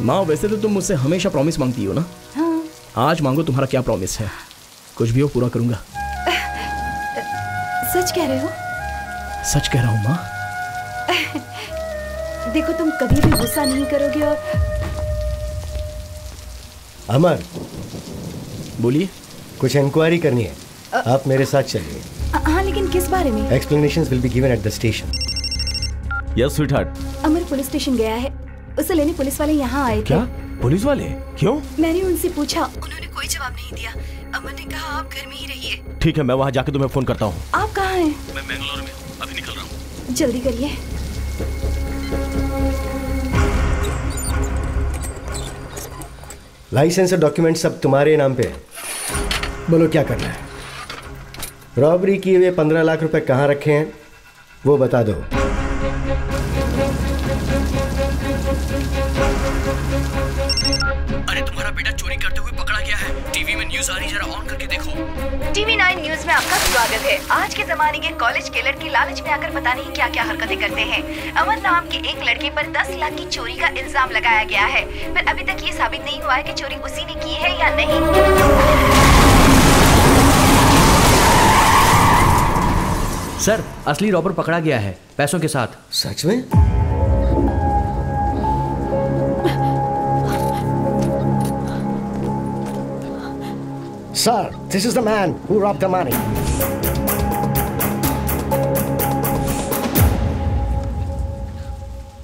S3: माँ, वैसे तो तुम मुझसे हमेशा प्रॉमिस मांगती हो ना?
S6: हाँ।
S3: आज मांगो, तुम्हारा क्या प्रॉमिस है? कुछ भी हो पूरा करूंगा।
S6: सच कह रहे हो?
S3: सच कह रहा हूँ माँ।
S6: देखो, तुम कभी भी गुस्सा नहीं करोगे। और
S10: अमर,
S3: बोलिए।
S10: कुछ इंक्वायरी करनी है, आप मेरे साथ चलिए।
S6: हाँ, लेकिन किस बारे में?
S10: Explanations will be given at the station.
S4: Yes, sweetheart.
S6: Amar police station गया है, उसे लेने पुलिस वाले यहाँ आए थे।
S12: क्या? पुलिस वाले? क्यों?
S6: मैंने उनसे पूछा, उन्होंने कोई जवाब नहीं दिया। अमन ने कहा आप घर में ही रहिए।
S12: ठीक है, मैं वहाँ जाके तुम्हें फोन करता हूँ।
S6: आप कहाँ हैं?
S12: मैं बेंगलोर में, अभी निकल रहा हूँ।
S6: जल्दी करिए।
S10: लाइसेंस और डॉक्यूमेंट सब तुम्हारे नाम पे है। बोलो क्या करना है? रॉबरी किए हुए 15 लाख रुपए कहाँ रखे हैं वो बता दो।
S2: अरे तुम्हारा बेटा चोरी करते हुए पकड़ा गया है। टीवी में न्यूज आ रही, जरा ऑन करके देखो।
S13: TV 9 न्यूज में आपका स्वागत है। आज के जमाने के कॉलेज के लड़के लालच में आकर पता नहीं क्या क्या हरकतें करते हैं। अमन नाम की एक लड़की पर 10 लाख की चोरी का इल्जाम लगाया गया है, पर अभी तक ये साबित नहीं हुआ है कि चोरी उसी ने की है या नहीं।
S2: सर, असली रॉबर पकड़ा गया है, पैसों के साथ।
S10: सच में?
S5: Sir, this is the man who robbed the money.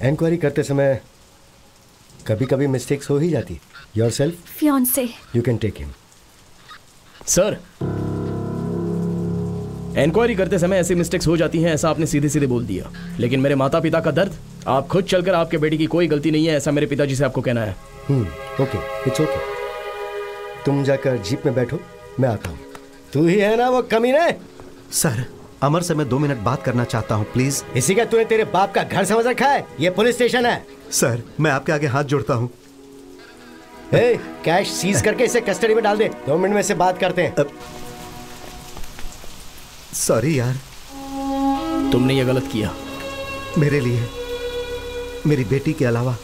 S10: Inquiry करते समय कभी कभी मिस्टेक्स हो ही जाती। Yourself?
S9: Fiancee.
S10: You can take him.
S3: Sir, inquiry करते समय ऐसी मिस्टेक्स हो जाती हैं, ऐसा आपने सीधे सीधे बोल दिया। लेकिन मेरे माता पिता का दर्द, आप खुद चलकर आपके बेटी की कोई गलती नहीं है, ऐसा मेरे पिताजी से आपको कहना है।
S10: Okay, it's okay. तुम जाकर जीप में बैठो, मैं आता हूँ। तू ही है ना वो कमीने?
S14: सर, अमर से मैं 2 मिनट बात करना चाहता हूँ, प्लीज।
S10: इसी का तूने तेरे बाप का घर समझ रखा है? ये पुलिस स्टेशन है।
S14: सर, मैं आपके आगे हाथ जोड़ता हूँ।
S10: कैश सीज करके इसे कस्टडी में डाल दे। 2 मिनट में से बात करते हैं।
S14: सॉरी यार,
S3: तुमने ये गलत किया।
S14: मेरे लिए मेरी बेटी के अलावा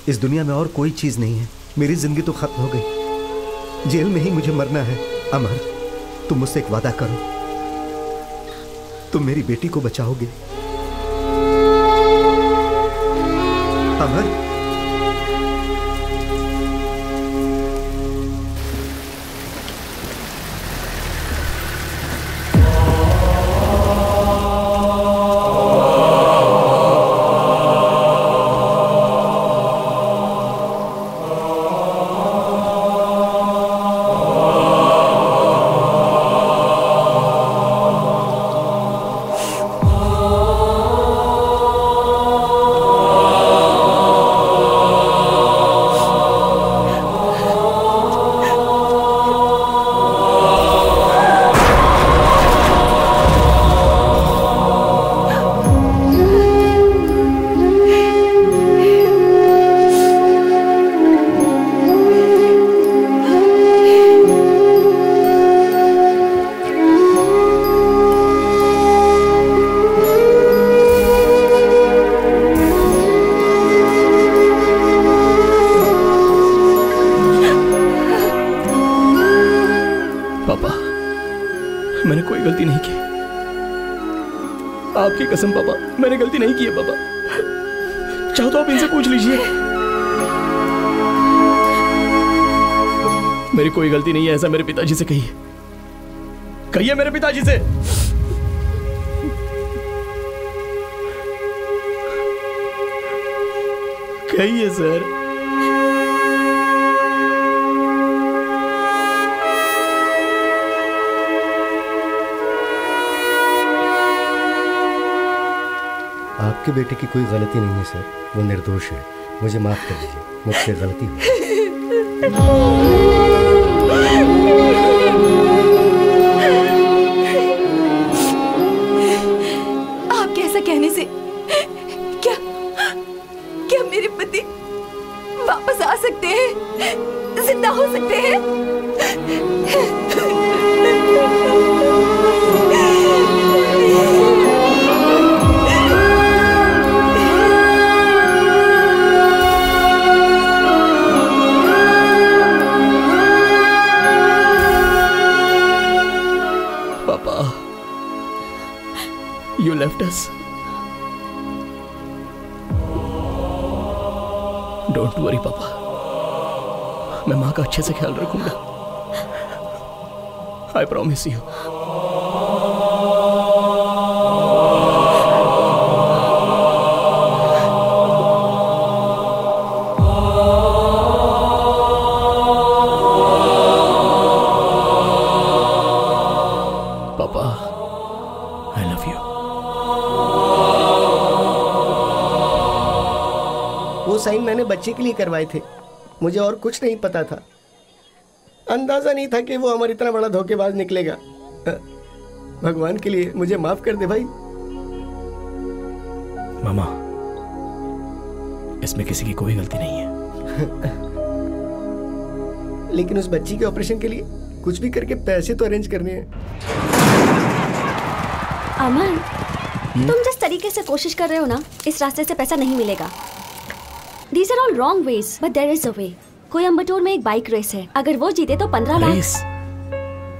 S14: इस दुनिया में और कोई चीज नहीं है। मेरी जिंदगी तो खत्म हो गई, जेल में ही मुझे मरना है। अमर, तुम मुझसे एक वादा करो, तुम मेरी बेटी को बचाओगे। अमर,
S3: आपकी कसम पापा, मैंने गलती नहीं की है पापा। चाहो तो आप इनसे पूछ लीजिए। मेरी कोई गलती नहीं है, ऐसा मेरे पिताजी से कहिए। कहिए मेरे पिताजी से। कहिए सर।
S10: आपकी बेटी की कोई गलती नहीं है सर, वो निर्दोष है। मुझे माफ कर दीजिए, मुझसे गलती हुई।
S6: आपके ऐसा कहने से क्या मेरे पति वापस आ सकते हैं, जिंदा हो सकते हैं?
S3: You left us. Don't worry, पापा। मैं माँ का अच्छे से ख्याल रखूंगा। I promise you. पापा, आई लव यू।
S10: वो साइन मैंने बच्चे के लिए करवाए थे, मुझे और कुछ नहीं पता था। अंदाजा नहीं था कि वो हमारा इतना बड़ा धोखेबाज निकलेगा। भगवान के लिए मुझे माफ कर दे भाई।
S3: मामा, इसमें किसी की कोई गलती नहीं है।
S10: लेकिन उस बच्ची के ऑपरेशन के लिए कुछ भी करके पैसे तो अरेंज करने हैं।
S9: अमन, तुम जिस तरीके से कोशिश कर रहे हो ना, इस रास्ते से पैसा नहीं मिलेगा। These are all wrong ways, but there is a way. Coimbatore में एक बाइक रेस है, अगर वो जीते तो 15 लाख।
S3: रेस?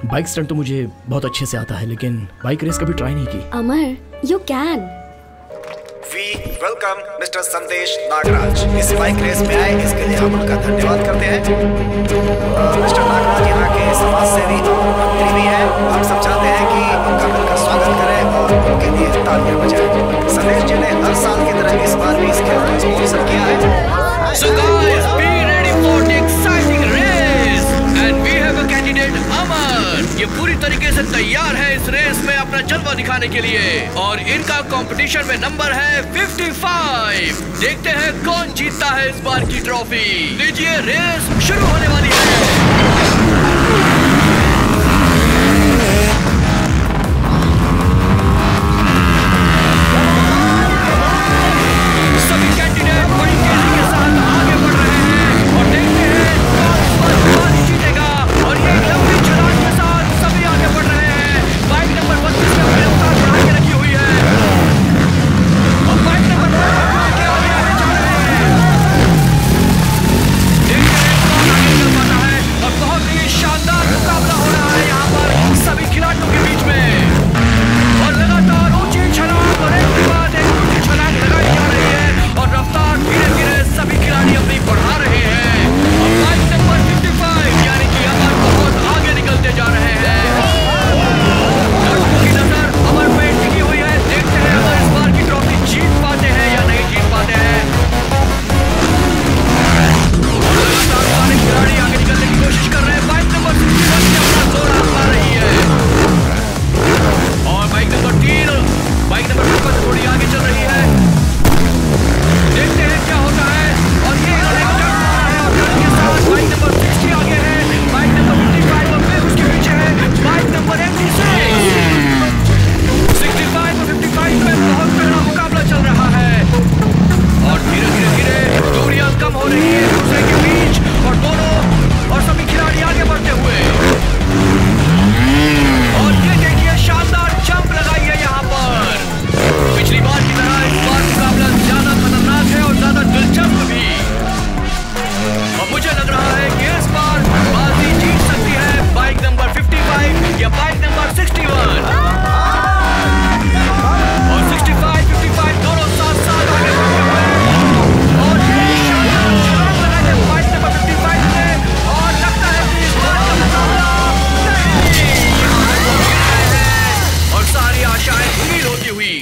S3: बाइक स्टंट तो मुझे बहुत अच्छे से आता है, लेकिन बाइक रेस कभी ट्राई नहीं की।
S9: अमर, you can.
S1: We welcome Mr. संदेश नागराज इस बाइक रेस में आए, इसके लिए हम उनका धन्यवाद करते हैं। मिस्टर नागराज यहाँ के समाज सेवी और मंत्री भी हैं। हम सब चाहते हैं कि उनका मिलकर स्वागत करें और उनके लिए तालियां बजाएं। संदेश जी ने हर साल की तरह इस बार भी इस खेल को स्पॉन्सर किया है।
S2: So guys, be ready for the exciting race and we have a candidate अमन। ये पूरी तरीके से तैयार है इस रेस में अपना जलवा दिखाने के लिए और इनका कंपटीशन में नंबर है 55। देखते हैं कौन जीतता है इस बार की ट्रॉफी। लीजिए, रेस शुरू होने वाली है। सभी कैंडिडेट बड़ी तेजी के साथ आगे बढ़ रहे हैं और देखते हैं कौन जीतेगा। और ये लंबी छलांग के साथ सभी आगे बढ़ रहे हैं। बाइक नंबर 32 में अपनी रफ्तार बढ़ा के रखी हुई है और बाइक नंबर 32 के आगे जा रहे हैं। देखते हैं कौन आगे चल पाता है और बहुत ही शानदार मुकाबला हो रहा है यहाँ पर सभी खिलाड़ियों के बीच में। और लगातार ऊंची छलांग और एक के बाद एक ऊंची छलांग लगाई जा रही है और रफ्तार धीरे धीरे सभी खिलाड़ी अपनी बढ़ा रहे हैं। और बाइक नंबर 55 यानी कि अमर बहुत आगे निकलते जा रहे हैं। दर्शकों की नजर अमर पे टिकी हुई है। देखते हैं अमर इस बार की ट्रॉफी जीत पाते हैं या नहीं जीत पाते हैं। लगातार सारे खिलाड़ी आगे निकलने की कोशिश कर रहे हैं। बाइक नंबर 61 ने अपना जोर आजमा रही है और बाइक नंबर 3 बाइक नंबर 55 से थोड़ी आगे चल रही है। देखते हैं क्या होता है और ये और के साथ बाइक नंबर 60 आगे है। बाइक नंबर 55 और फिर उसके पीछे है बाइक नंबर 86। 65 और 55 में बहुत तगड़ा मुकाबला चल रहा है और धीरे धीरे दूरियां कम हो रही है एक दूसरे के बीच और दोनों और सभी खिलाड़ी आगे बढ़ते हुए। और ये देखिए, शानदार जंप लगाई है यहाँ पर। पिछली बार की तरह इस बार मुकाबला ज्यादा खतरनाक है और ज्यादा दिलचस्प भी। और मुझे लग रहा है कि इस बार बाजी जीत सकती है बाइक नंबर 55 या बाइक नंबर 61। और 65, 55 दोनों साथ साथ आगे बढ़ते हुए और ये शानदार छलांग लगाई है बाइक नंबर 55 ने और लगता है कि इस बार का मुकाबला नहीं और सारी आशाएं धूमिल होती हुई।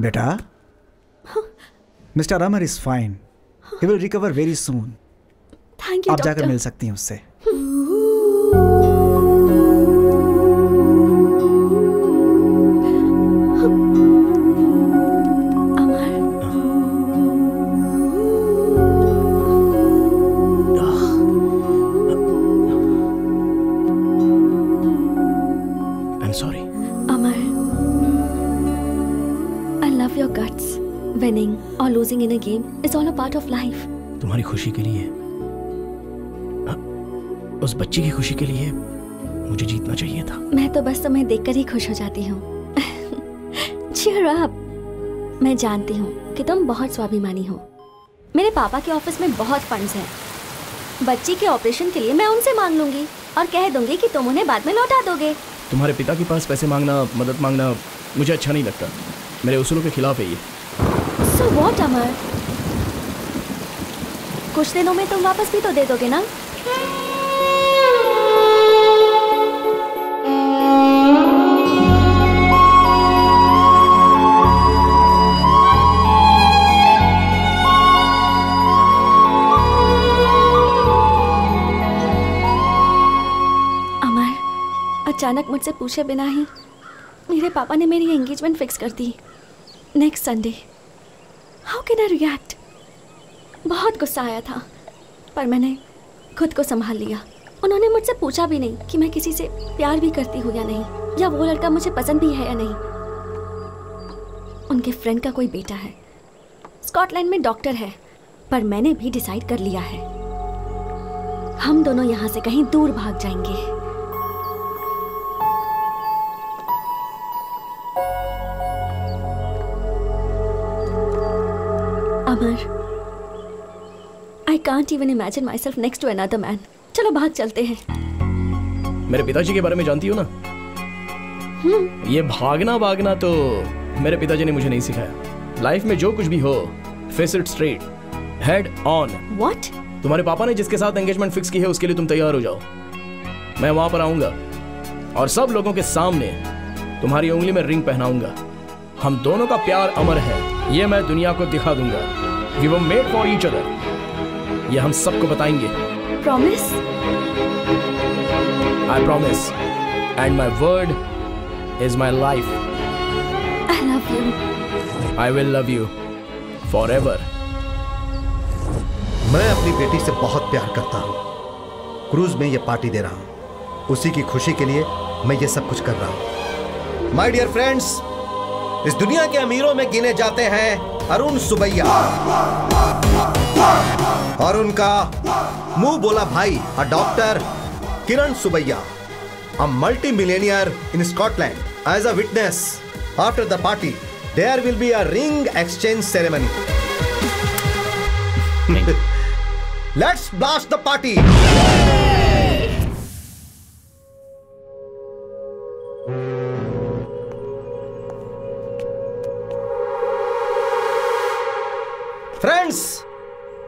S7: बेटा, mister Amar is fine. He will recover very soon.
S9: Thank you
S7: आप जाकर
S9: डॉक्टर।
S7: मिल सकती हैं उससे।
S3: I'm sorry.
S9: Amar, I love your guts. Winning or losing in a game is all a part of life.
S3: तुम्हारी खुशी के लिए, उस बच्ची की खुशी के लिए मुझे जीतना चाहिए था।
S9: मैं तो बस तुम्हें देखकर ही खुश हो जाती हूँ। Cheer up. मैं जानती हूँ कि तुम बहुत स्वाभिमानी हो। मेरे पापा के ऑफिस में बहुत फंड्स हैं। बच्ची के ऑपरेशन के लिए मैं उनसे मांग लूंगी और कह दूंगी कि तुम उन्हें बाद में लौटा दोगे।
S3: तुम्हारे पिता के पास पैसे मांगना, मदद मांगना मुझे अच्छा नहीं लगता। मेरे उसूलों के खिलाफ है ये।
S9: So what, अमर? कुछ दिनों में तुम वापस भी तो दे दोगे ना? अचानक मुझसे पूछे बिना ही मेरे पापा ने मेरी एंगेजमेंट फिक्स कर दी next Sunday. How can I react? बहुत गुस्सा आया था, पर मैंने खुद को संभाल लिया। उन्होंने मुझसे पूछा भी नहीं कि मैं किसी से प्यार भी करती हूँ या नहीं, या वो लड़का मुझे पसंद भी है या नहीं। उनके फ्रेंड का कोई बेटा है, स्कॉटलैंड में डॉक्टर है, पर मैंने भी डिसाइड कर लिया है हम दोनों यहाँ से कहीं दूर भाग जाएंगे। अमर, I can't even imagine myself next to another man. चलो भाग चलते हैं।
S3: मेरे पिताजी के बारे में जानती हो ना? ये भागना भागना तो मेरे पिताजी ने मुझे नहीं सिखाया। लाइफ में जो कुछ भी हो, face it straight, head on.
S9: What?
S3: तुम्हारे पापा ने जिसके साथ एंगेजमेंट फिक्स की है उसके लिए तुम तैयार हो जाओ। मैं वहां पर आऊंगा और सब लोगों के सामने तुम्हारी उंगली में रिंग पहनाऊंगा। हम दोनों का प्यार अमर है, ये मैं दुनिया को दिखा दूंगा। We were made for each other. ये हम सबको बताएंगे।
S9: Promise?
S3: I promise. And my word is my life.
S9: I love you.
S3: I will love you forever.
S14: मैं अपनी बेटी से बहुत प्यार करता हूँ। क्रूज में ये पार्टी दे रहा हूँ, उसी की खुशी के लिए मैं ये सब कुछ कर रहा हूँ। माय डियर फ्रेंड्स, इस दुनिया के अमीरों में गिने जाते हैं अरुण सुबैया और उनका मुंह बोला भाई doctor Kiran Subbaiah, a multi-millionaire in Scotland. As a witness, after the party, there will be a ring exchange ceremony. Let's blast the party! Friends,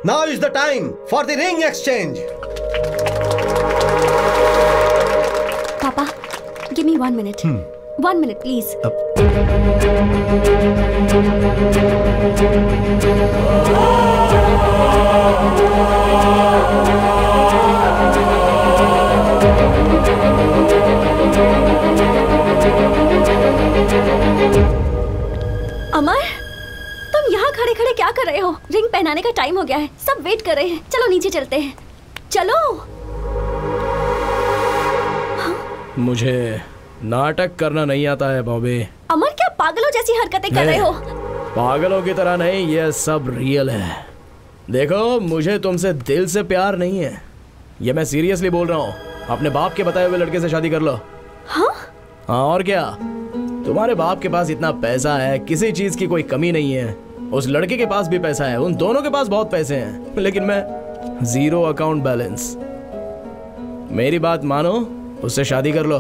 S14: now is the time for the ring exchange.
S9: Papa, give me 1 minute. 1 minute, please. अमर, तुम यहाँ खड़े खड़े क्या कर रहे हो? Ring पहनाने का टाइम हो गया है, सब वेट कर रहे हैं। चलो नीचे चलते हैं, चलो।
S3: मुझे नाटक करना नहीं आता है बॉबी।
S9: अमर, क्या पागलों जैसी हरकतें कर रहे हो?
S3: पागलों की तरह नहीं, ये सब रियल है। देखो, मुझे तुमसे दिल से प्यार नहीं है, ये मैं सीरियसली बोल रहा हूँ। अपने बाप के बताए हुए लड़के से शादी कर लो।
S9: हाँ?
S3: और क्या, तुम्हारे बाप के पास इतना पैसा है, किसी चीज की कोई कमी नहीं है। उस लड़के के पास भी पैसा है, उन दोनों के पास बहुत पैसे हैं, लेकिन मैं जीरो अकाउंट बैलेंस। मेरी बात मानो, उससे शादी कर लो।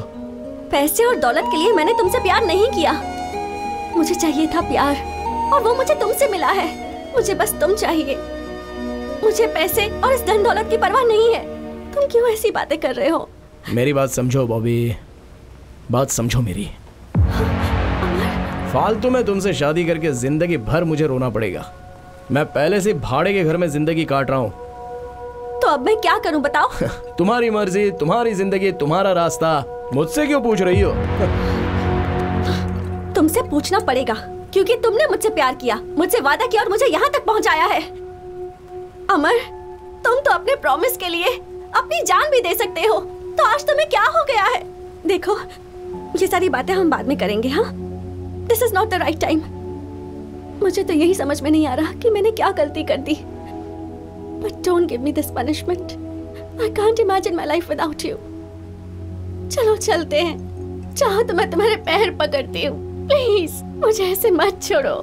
S9: पैसे और दौलत के लिए मैंने तुमसे प्यार नहीं किया, मुझे चाहिए था प्यार, और वो मुझे तुमसे मिला है। मुझे बस तुम चाहिए, मुझे पैसे और इस धन दौलत की परवाह नहीं है। तुम क्यों ऐसी बातें कर रहे हो?
S3: मेरी बात समझो बॉबी, बात समझो मेरी। फालतू में तुमसे शादी करके जिंदगी भर मुझे रोना पड़ेगा। मैं पहले से भाड़े के घर में जिंदगी काट रहा हूँ।
S9: तो अब मैं क्या करूं बताओ?
S3: तुम्हारी मर्जी, तुम्हारी जिंदगी, तुम्हारा रास्ता, मुझसे क्यों पूछ रही हो?
S9: तुमसे पूछना पड़ेगा, क्योंकि तुमने मुझसे प्यार किया, मुझसे वादा किया और मुझे यहाँ तक पहुँचाया है। अमर, तुम तो अपने प्रॉमिस के लिए अपनी जान भी दे सकते हो, तो आज तुम्हें क्या हो गया है? देखो, ये सारी बातें हम बाद में करेंगे। हाँ, this is not the right time. मुझे तो यही समझ में नहीं आ रहा कि मैंने क्या गलती कर दी। But don't give me this punishment. I can't imagine my life without you. चलो चलते हैं, चाहो तो मैं तुम्हारे पैर पकड़ती हूँ। प्लीज मुझे ऐसे मत छोड़ो।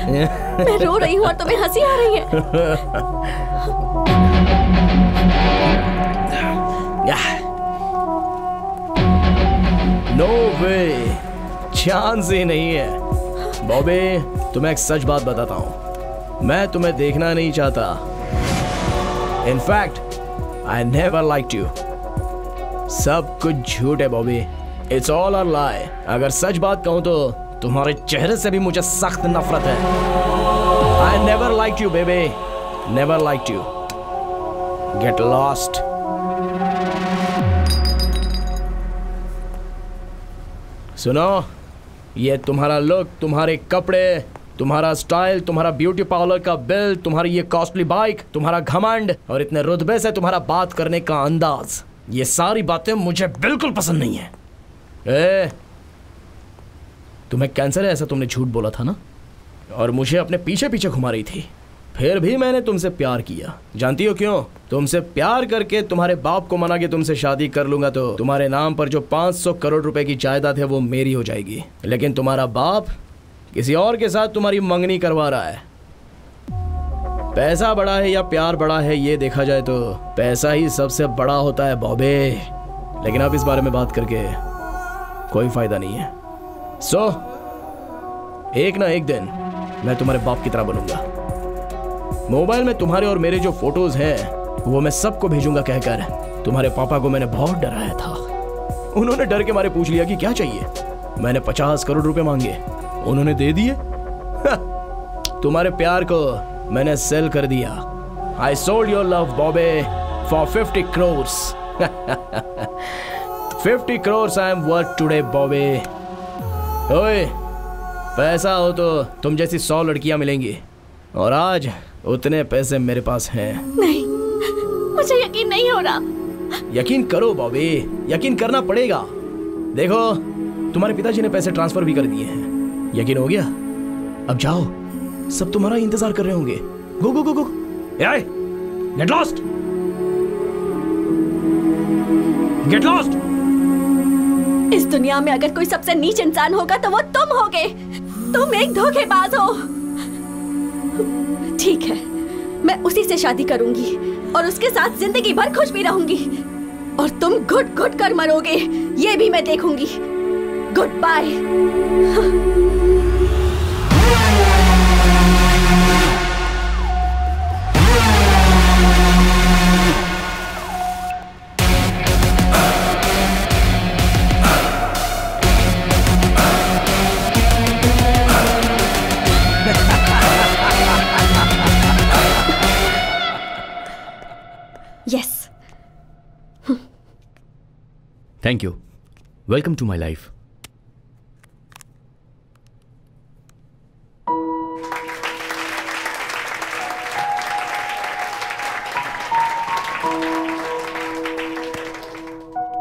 S9: मैं रो रही हूँ और तुम्हें हंसी आ रही है।
S3: नो वे, चांस ही नहीं है। बॉबी, तुम्हें एक सच बात बताता हूँ, मैं तुम्हें देखना नहीं चाहता। In fact I never liked you. सब कुछ झूठ है बॉबी, इट्स ऑल अ लाई। अगर सच बात कहूं तो तुम्हारे चेहरे से भी मुझे सख्त नफरत है। I never liked you baby, never liked you. Get lost. सुनो, ये तुम्हारा लुक, तुम्हारे कपड़े, तुम्हारा स्टाइल, तुम्हारा ब्यूटी पार्लर का बिल, तुम्हारी ये कॉस्टली बाइक, तुम्हारा घमंड और इतने रुतबे से तुम्हारा बात करने का अंदाज, ये सारी बातें मुझे बिल्कुल पसंद नहीं है। तुम्हें कैंसर है ऐसा तुमने झूठ बोला था ना, और मुझे अपने पीछे पीछे घुमा रही थी। फिर भी मैंने तुमसे प्यार किया। जानती हो क्यों? तुमसे प्यार करके तुम्हारे बाप को मना के तुमसे शादी कर लूंगा तो तुम्हारे नाम पर जो 500 करोड़ रुपए की जायदाद है वो मेरी हो जाएगी। लेकिन तुम्हारा बाप किसी और के साथ तुम्हारी मंगनी करवा रहा है। पैसा बड़ा है या प्यार बड़ा है, ये देखा जाए तो पैसा ही सबसे बड़ा होता है बॉबे। लेकिन अब इस बारे में बात करके कोई फायदा नहीं है। एक ना एक दिन मैं तुम्हारे बाप की तरह बनूंगा। मोबाइल में तुम्हारे और मेरे जो फोटोज हैं वो मैं सबको भेजूंगा कहकर तुम्हारे पापा को मैंने बहुत डराया था। उन्होंने डर के मारे पूछ लिया कि क्या चाहिए। मैंने 50 करोड़ रुपए मांगे, उन्होंने दे दिए। तुम्हारे प्यार को मैंने सेल कर दिया। I sold your love Bobby for 50 crore. 50 crore I am worth today Bobby. ओए, पैसा हो तो तुम जैसी 100 लड़कियां मिलेंगी, और आज उतने पैसे मेरे पास हैं।
S9: नहीं, मुझे यकीन नहीं हो रहा।
S3: यकीन करो बॉबी, यकीन करना पड़ेगा। देखो, तुम्हारे पिताजी ने पैसे ट्रांसफर भी कर दिए हैं। यकीन हो गया? अब जाओ, सब तुम्हारा इंतजार कर रहे होंगे। गो गो गो गो, गेट लॉस्ट, गेट लॉस्ट।
S9: इस दुनिया में अगर कोई सबसे नीच इंसान होगा तो वो तुम होगे। तुम एक धोखेबाज हो। ठीक है, मैं उसी से शादी करूंगी और उसके साथ जिंदगी भर खुश भी रहूंगी, और तुम घुट घुट कर मरोगे ये भी मैं देखूंगी। Good bye. Yes.
S2: Thank you. Welcome to my life.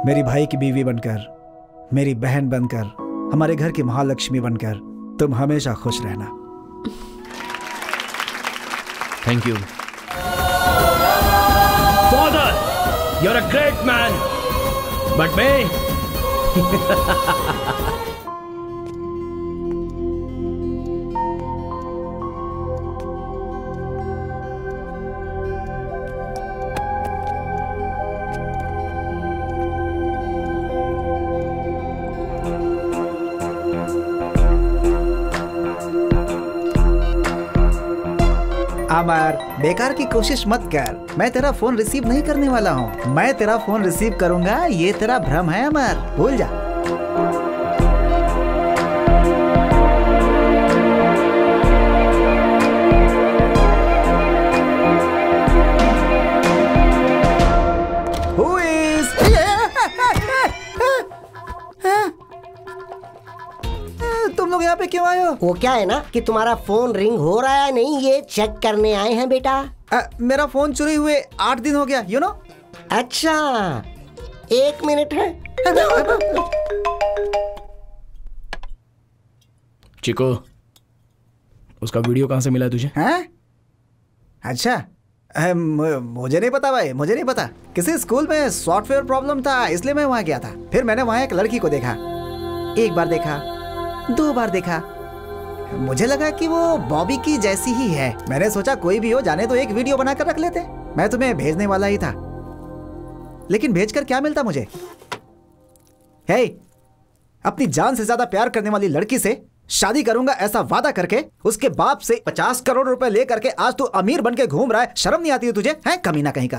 S7: मेरी भाई की बीवी बनकर, मेरी बहन बनकर, हमारे घर की महालक्ष्मी बनकर तुम हमेशा खुश रहना।
S2: Thank you.
S3: Father, you're a great man, but me.
S7: अमर, बेकार की कोशिश मत कर। मैं तेरा फोन रिसीव नहीं करने वाला हूँ। मैं तेरा फोन रिसीव करूंगा, ये तेरा भ्रम है अमर, भूल जा। Who is? तुम लोग यहाँ पे क्यों आए हो?
S5: वो क्या है ना कि तुम्हारा फोन रिंग हो रहा है नहीं, ये चेक करने आए हैं बेटा।
S7: मेरा फोन चोरी हुए 8 दिन हो गया, यू नो।
S5: अच्छा, 1 मिनट है।
S3: चिको, उसका वीडियो कहाँ से मिला तुझे?
S7: हैं? अच्छा, मुझे नहीं पता भाई, मुझे नहीं पता। किसी स्कूल में सॉफ्टवेयर प्रॉब्लम था, इसलिए मैं वहाँ गया था। फिर मैंने वहाँ एक लड़की को देखा। 1 बार देखा, 2 बार देखा, मुझे लगा कि वो बॉबी की जैसी ही है। मैंने सोचा कोई भी हो, जाने तो एक वीडियो बनाकर रख लेते। मैं तुम्हें भेजने वाला ही था, लेकिन भेजकर क्या मिलता मुझे? हे, अपनी जान से ज्यादा प्यार करने वाली लड़की से शादी करूंगा ऐसा वादा करके उसके बाप से 50 करोड़ रुपए ले करके आज तू अमीर बन के घूम रहा है। शर्म नहीं आती है तुझे? है कमीना कहीं का।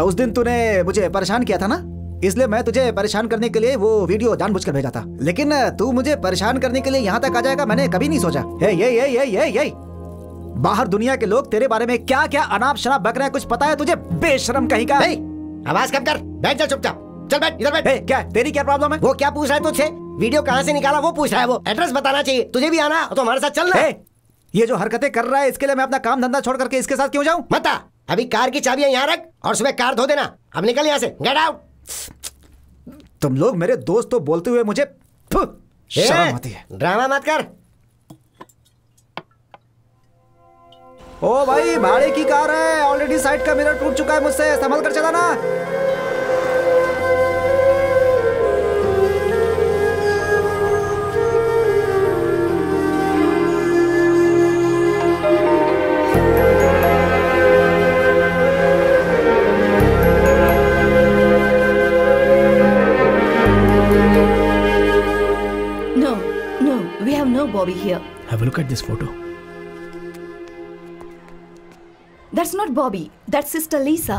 S7: उस दिन तूने मुझे परेशान किया था ना, इसलिए मैं तुझे परेशान करने के लिए वो वीडियो जानबूझकर भेजा था। लेकिन तू मुझे परेशान करने के लिए यहाँ तक आ जाएगा मैंने कभी नहीं सोचा। ये बाहर दुनिया के लोग तेरे बारे में क्या क्या अनाप शनाप बक रहे हैं, कुछ पता है तुझे? बेशरम कहीं का।
S5: आवाज कम कर, बैठ जा चुपचाप। चल बैठ, इधर बैठ।
S7: क्या तेरी क्या प्रॉब्लम है?
S5: वो क्या पूछ रहा है तुझसे? वीडियो कहाँ से निकाला वो पूछ रहा है। वो एड्रेस बताना चाहिए। तुझे भी आना तो हमारे साथ चलना।
S7: ये जो हरकतें कर रहा है इसके लिए मैं अपना काम धंधा छोड़ करके इसके साथ क्यों जाऊं?
S5: मत आ। अभी कार की चाबियां यहाँ रख और सुबह कार धो देना। अब निकल यहाँ से, गेट आउट।
S7: तुम लोग मेरे दोस्त तो बोलते हुए मुझे शर्म आती है।
S5: ड्रामा मत कर।
S7: ओ भाई, भाड़े की कार है, ऑलरेडी साइड का मिरर टूट चुका है मुझसे, संभल कर चलाना।
S6: Bobby here.
S3: Have a look at this photo.
S6: That's not Bobby. That's Sister Lisa.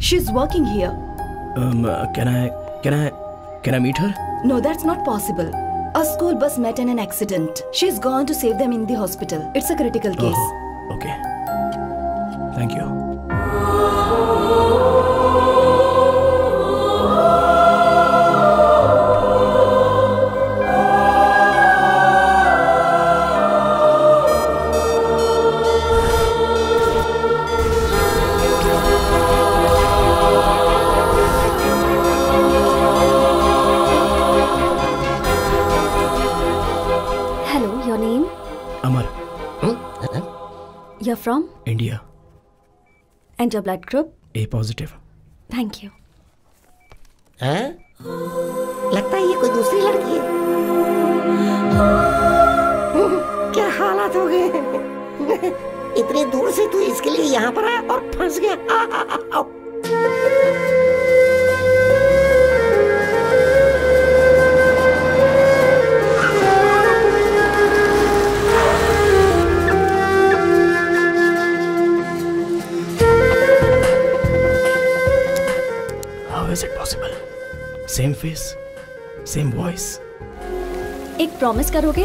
S6: She's working here.
S3: Can I meet her?
S6: No, that's not possible. A school bus met in an accident. She's gone to save them in the hospital. It's a critical case.
S3: Okay. Thank you.
S9: You're from?
S3: India.
S9: And your blood group?
S3: A positive.
S9: Thank you.
S5: हैं? लगता है ये कोई दूसरी लड़की है। क्या हालात हो गए? इतनी दूर से तू इसके लिए यहाँ पर आया और फंस गया।
S3: Is it possible? Same face, same voice.
S9: एक प्रॉमिस करोगे?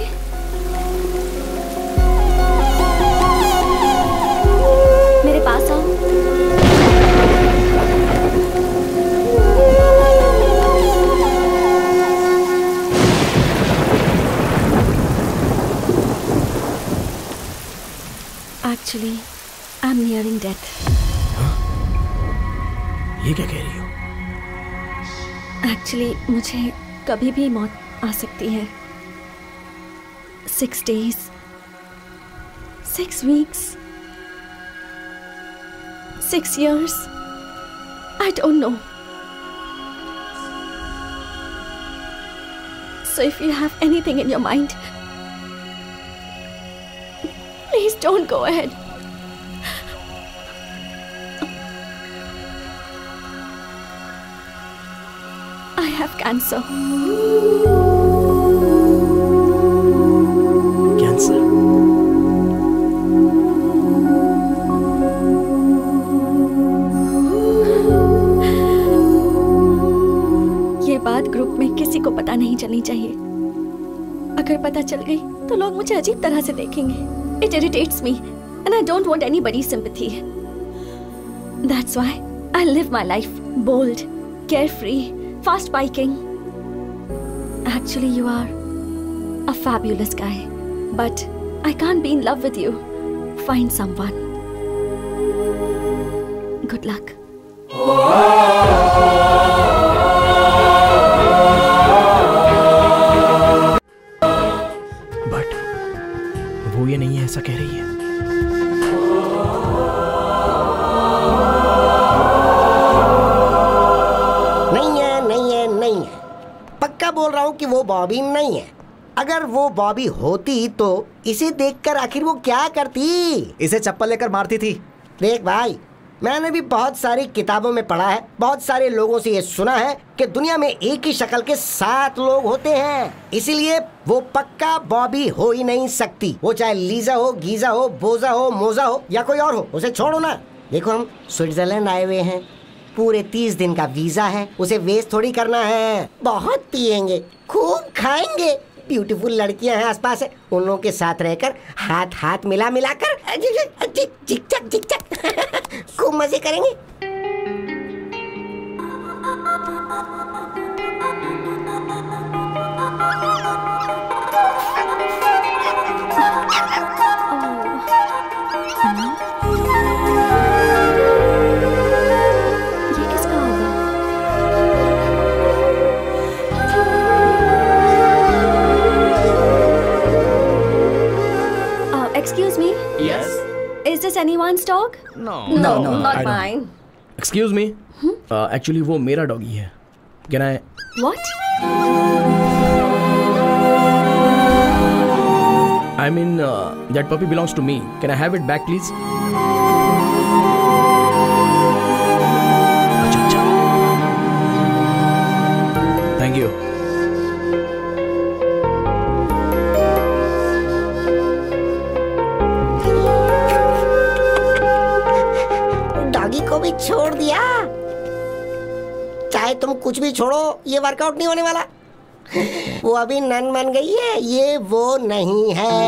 S9: मेरे पास आओ। Actually, I'm nearing death.
S3: ये क्या कह रही हो?
S9: एक्चुअली मुझे कभी भी मौत आ सकती है। 6 days, 6 weeks, 6 years, I don't know. So if you have anything in your mind, please don't go ahead. I have cancer.
S3: Cancer?
S9: ये बात ग्रुप में किसी को पता नहीं चलनी चाहिए। अगर पता चल गई तो लोग मुझे अजीब तरह से देखेंगे। It irritates me and I don't want anybody's sympathy. That's why I live my life bold, carefree, fast biking. Actually, you are a fabulous guy, but I can't be in love with you. Find someone. Good luck.
S3: But वो ये नहीं है ऐसा कह रही है।
S5: बोल रहा हूँ कि वो बॉबी नहीं है। अगर वो बॉबी होती तो इसे देखकर आखिर वो क्या करती?
S7: इसे चप्पल लेकर मारती थी।
S5: देख भाई, मैंने भी बहुत सारी किताबों में पढ़ा है, बहुत सारे लोगों से ये सुना है कि दुनिया में एक ही शक्ल के 7 लोग होते हैं। इसीलिए वो पक्का बॉबी हो ही नहीं सकती। वो चाहे लीजा हो, गीजा हो, बोजा हो, मोजा हो या कोई और हो, उसे छोड़ो ना। देखो हम स्विट्जरलैंड आए हुए हैं, पूरे 30 दिन का वीजा है, उसे वेस्ट थोड़ी करना है। बहुत पिएंगे, खूब खाएंगे, ब्यूटीफुल लड़कियां हैं आसपास है, उन लोगों के साथ रहकर हाथ हाथ मिला मिलाकर चिक चक खूब मजे करेंगे।
S9: Excuse me?
S3: Yes.
S9: Is this anyone's dog?
S3: No,
S9: not
S3: I don't.
S9: mine.
S3: Excuse me. Actually, वो मेरा डॉगी है. Can I?
S9: What?
S3: I mean, that puppy belongs to me. Can I have it back, please? अच्छा. Thank you.
S5: Doggy को भी छोड़ दिया। चाहे तुम कुछ भी छोड़ो, ये वर्कआउट नहीं होने वाला। वो अभी नन बन गई है, ये वो नहीं है।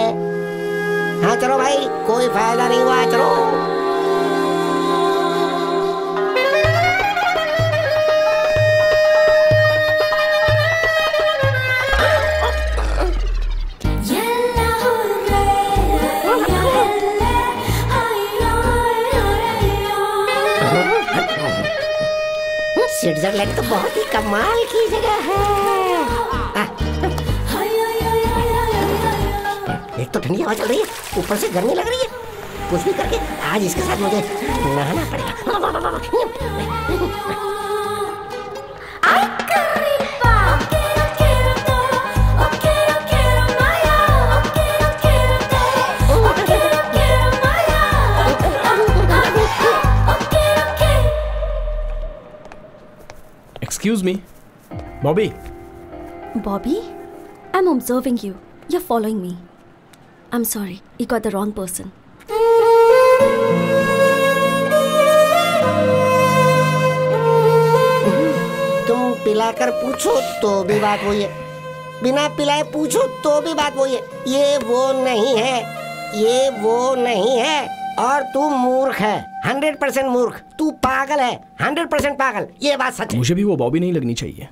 S5: हाँ चलो भाई, कोई फायदा नहीं हुआ, चलो। स्विट्जरलैंड तो बहुत ही कमाल की जगह है। एक तो ठंडी हवा चल रही है, ऊपर से गर्मी लग रही है। कुछ भी करके आज इसके साथ मुझे नहाना पड़ेगा।
S3: Excuse me, Bobby.
S9: Bobby? I'm observing you. You're following me. I'm sorry, you got the wrong person.
S5: तुम पिलाकर पूछो तो भी बात वही है, बिना पिलाए पूछो तो भी बात वही है। ये वो नहीं है, ये वो नहीं है। और तू मूर्ख है, 100% मूर्ख। तू पागल है, 100% पागल। ये बात सच है।
S3: मुझे भी वो बॉबी नहीं लगनी चाहिए,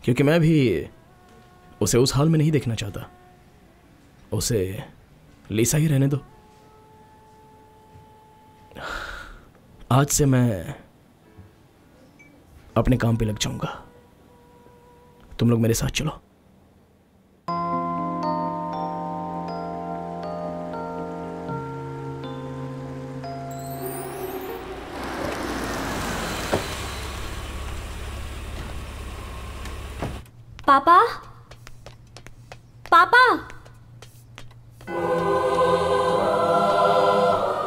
S3: क्योंकि मैं भी उसे उस हाल में नहीं देखना चाहता। उसे लीसा ही रहने दो। आज से मैं अपने काम पे लग जाऊंगा। तुम लोग मेरे साथ चलो।
S9: पापा, पापा।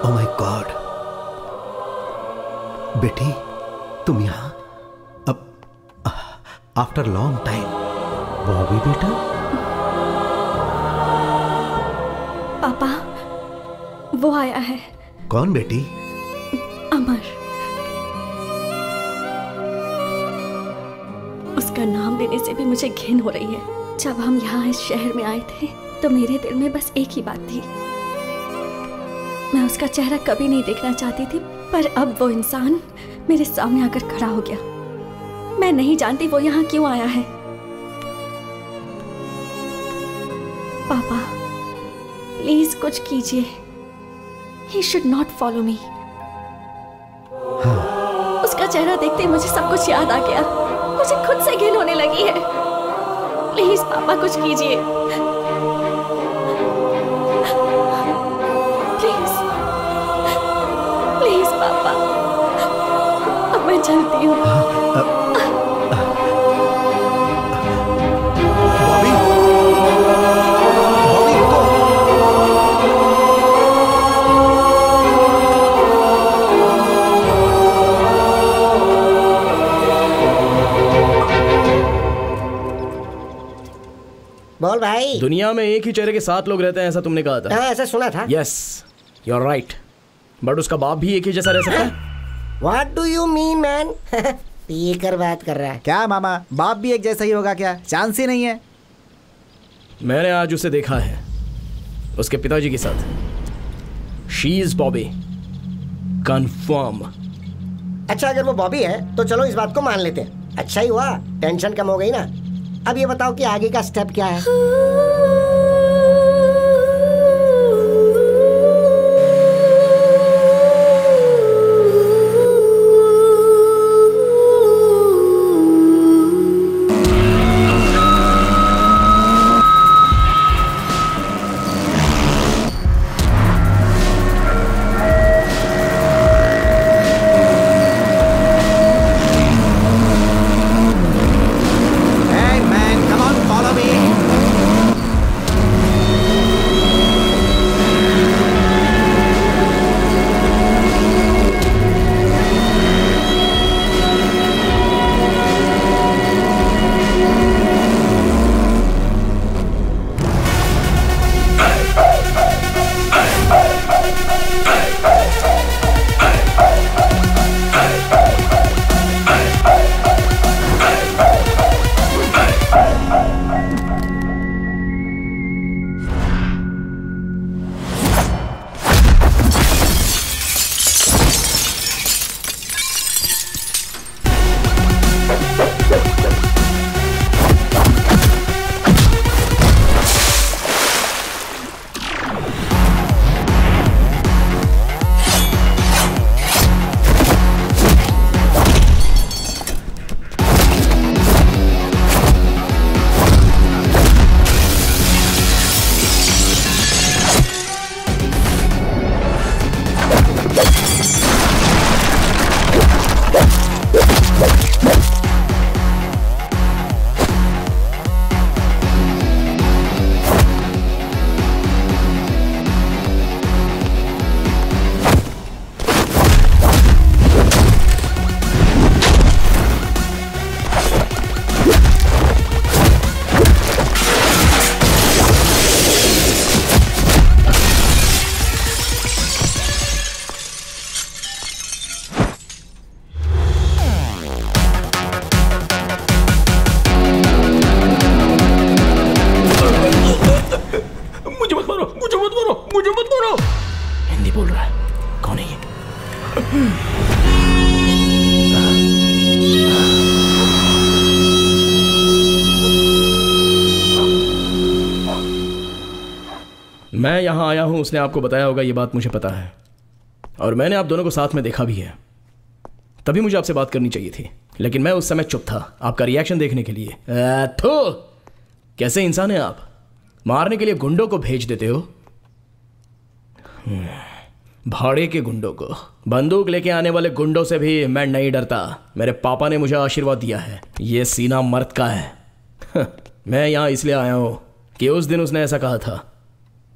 S14: ओह माय गॉड, बेटी तुम यहाँ? अब आफ्टर लॉन्ग टाइम। बॉबी बेटा?
S9: पापा, वो आया है।
S14: कौन बेटी?
S9: अमर। उसका नाम लेने से भी मुझे घिन हो रही है। जब हम यहाँ इस शहर में आए थे तो मेरे दिल में बस एक ही बात थी, मैं उसका चेहरा कभी नहीं देखना चाहती थी। पर अब वो इंसान मेरे सामने आकर खड़ा हो गया। मैं नहीं जानती वो यहाँ क्यों आया है। पापा प्लीज कुछ कीजिए। He should not follow me। उसका चेहरा देखते ही मुझे सब कुछ याद आ गया। मुझे खुद से घिन होने लगी है। प्लीज पापा कुछ कीजिए, प्लीज प्लीज पापा। अब मैं चलती हूँ।
S5: बोल भाई।
S3: दुनिया में एक ही चेहरे के 7 लोग रहते हैं, ऐसा तुमने कहा था।
S5: हाँ, ऐसा सुना था।
S3: Yes, you are right. But उसका बाप भी एक ही जैसा रह सकता है?
S5: What do you mean, man? P कर बात कर रहा है
S7: क्या मामा? बाप भी एक जैसा ही होगा क्या? चांस ही नहीं है।
S3: मैंने आज उसे देखा है उसके पिताजी के साथ। She is Bobby, confirm.
S5: अच्छा अगर वो बॉबी है तो चलो इस बात को मान लेते हैं। अच्छा ही हुआ, टेंशन कम हो गई ना। अब ये बताओ कि आगे का स्टेप क्या है?
S3: मैं यहाँ आया हूँ, उसने आपको बताया होगा, ये बात मुझे पता है। और मैंने आप दोनों को साथ में देखा भी है। तभी मुझे आपसे बात करनी चाहिए थी, लेकिन मैं उस समय चुप था आपका रिएक्शन देखने के लिए। थो, कैसे इंसान हैं आप? मारने के लिए गुंडों को भेज देते हो। भाड़े के गुंडों को। बंदूक लेके आने वाले गुंडों से भी मैं नहीं डरता। मेरे पापा ने मुझे आशीर्वाद दिया है, ये सीना मर्द का है। मैं यहाँ इसलिए आया हूँ कि उस दिन उसने ऐसा कहा था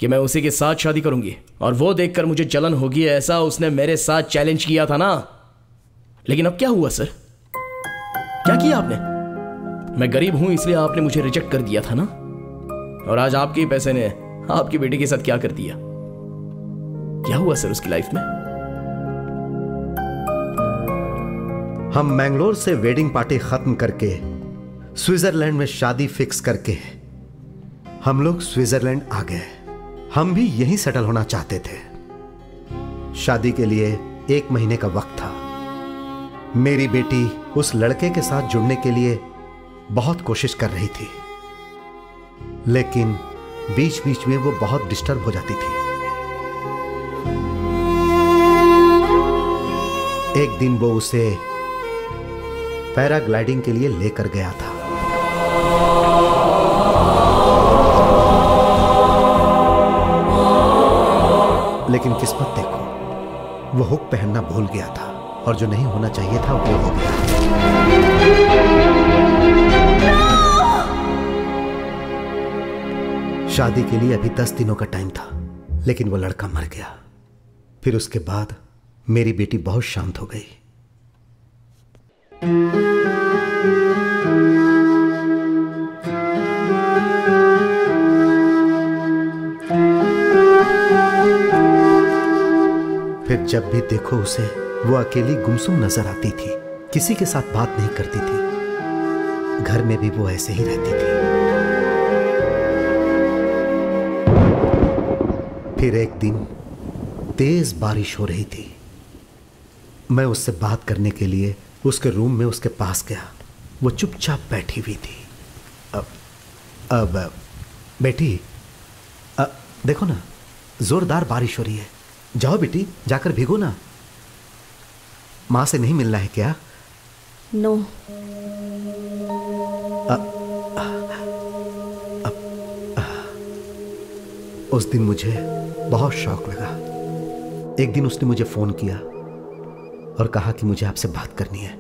S3: कि मैं उसी के साथ शादी करूंगी, और वो देखकर मुझे जलन होगी, ऐसा उसने मेरे साथ चैलेंज किया था ना। लेकिन अब क्या हुआ सर? क्या किया आपने? मैं गरीब हूं इसलिए आपने मुझे रिजेक्ट कर दिया था ना, और आज आपके ही पैसे ने आपकी बेटी के साथ क्या कर दिया? क्या हुआ सर उसकी लाइफ में?
S14: हम मैंगलोर से वेडिंग पार्टी खत्म करके स्विट्जरलैंड में शादी फिक्स करके हम लोग स्विट्जरलैंड आ गए। हम भी यहीं सेटल होना चाहते थे। शादी के लिए 1 महीने का वक्त था। मेरी बेटी उस लड़के के साथ जुड़ने के लिए बहुत कोशिश कर रही थी, लेकिन बीच बीच में वो बहुत डिस्टर्ब हो जाती थी। एक दिन वो उसे पैराग्लाइडिंग के लिए लेकर गया था। लेकिन किस्मत देखो, वो हुक पहनना भूल गया था, और जो नहीं होना चाहिए था वो हो गया। शादी के लिए अभी 10 दिनों का टाइम था, लेकिन वो लड़का मर गया। फिर उसके बाद मेरी बेटी बहुत शांत हो गई। फिर जब भी देखो उसे, वो अकेली गुमसुम नजर आती थी, किसी के साथ बात नहीं करती थी। घर में भी वो ऐसे ही रहती थी। फिर एक दिन तेज बारिश हो रही थी। मैं उससे बात करने के लिए उसके रूम में उसके पास गया। वो चुपचाप बैठी हुई थी। अब बेटी, देखो ना, जोरदार बारिश हो रही है। जाओ बेटी, जाकर भीगो ना। माँ से नहीं मिलना है क्या?
S9: नो।
S14: उस दिन मुझे बहुत शौक लगा। एक दिन उसने मुझे फोन किया और कहा कि मुझे आपसे बात करनी है,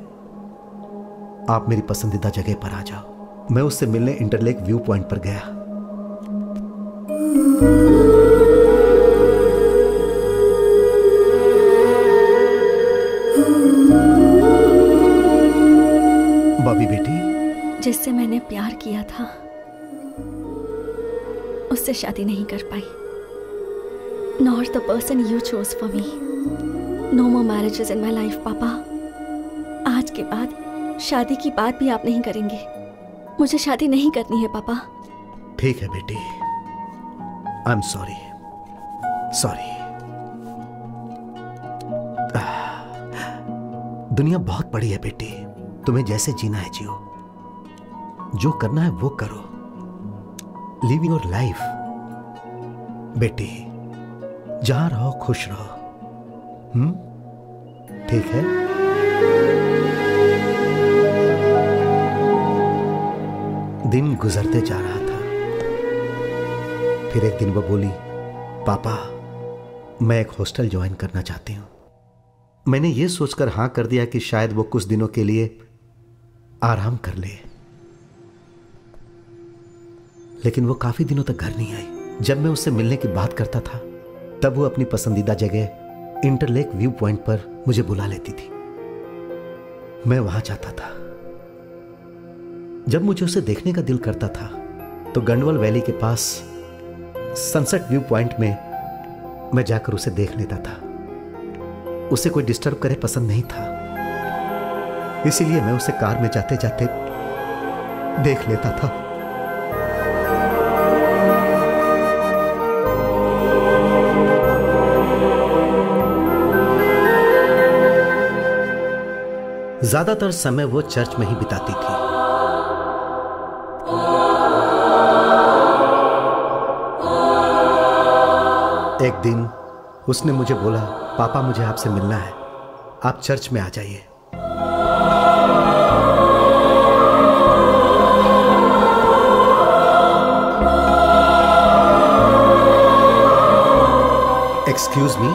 S14: आप मेरी पसंदीदा जगह पर आ जाओ। मैं उससे मिलने इंटरलेक व्यू पॉइंट पर गया। बॉबी बेटी,
S9: जिससे मैंने प्यार किया था उससे शादी नहीं कर पाई। Not the person you chose for me. No more marriages in my life papa. आज के बाद शादी की बात भी आप नहीं करेंगे। मुझे शादी नहीं करनी है पापा।
S14: ठीक है बेटी, आई एम सॉरी। दुनिया बहुत बड़ी है बेटी, तुम्हें जैसे जीना है जियो, जो करना है वो करो। लिव योर लाइफ बेटी, जहां रहो खुश रहो। ठीक है? दिन गुजरते जा रहा था। फिर एक दिन वो बोली, पापा मैं एक हॉस्टल ज्वाइन करना चाहती हूं। मैंने ये सोचकर हां कर दिया कि शायद वो कुछ दिनों के लिए आराम कर ले, लेकिन वो काफी दिनों तक घर नहीं आई। जब मैं उससे मिलने की बात करता था तब वो अपनी पसंदीदा जगह इंटरलेक व्यू पॉइंट पर मुझे बुला लेती थी। मैं वहां जाता था। जब मुझे उसे देखने का दिल करता था तो गंडवल वैली के पास सनसेट व्यू पॉइंट में मैं जाकर उसे देख लेता था। उसे कोई डिस्टर्ब करे पसंद नहीं था, इसीलिए मैं उसे कार में जाते जाते देख लेता था। ज्यादातर समय वो चर्च में ही बिताती थी। एक दिन उसने मुझे बोला, पापा मुझे आपसे मिलना है, आप चर्च में आ जाइए। Excuse me?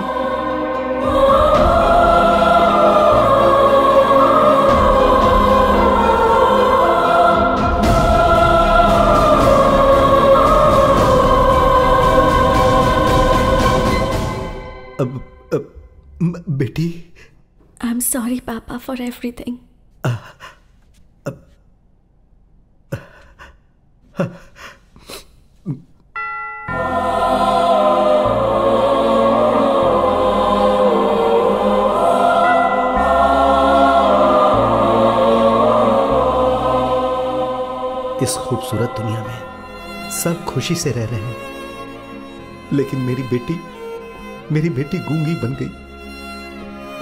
S14: बेटी,
S9: आई एम सॉरी पापा फॉर एवरीथिंग।
S14: इस खूबसूरत दुनिया में सब खुशी से रह रहे हैं, लेकिन मेरी बेटी गूंगी बन गई।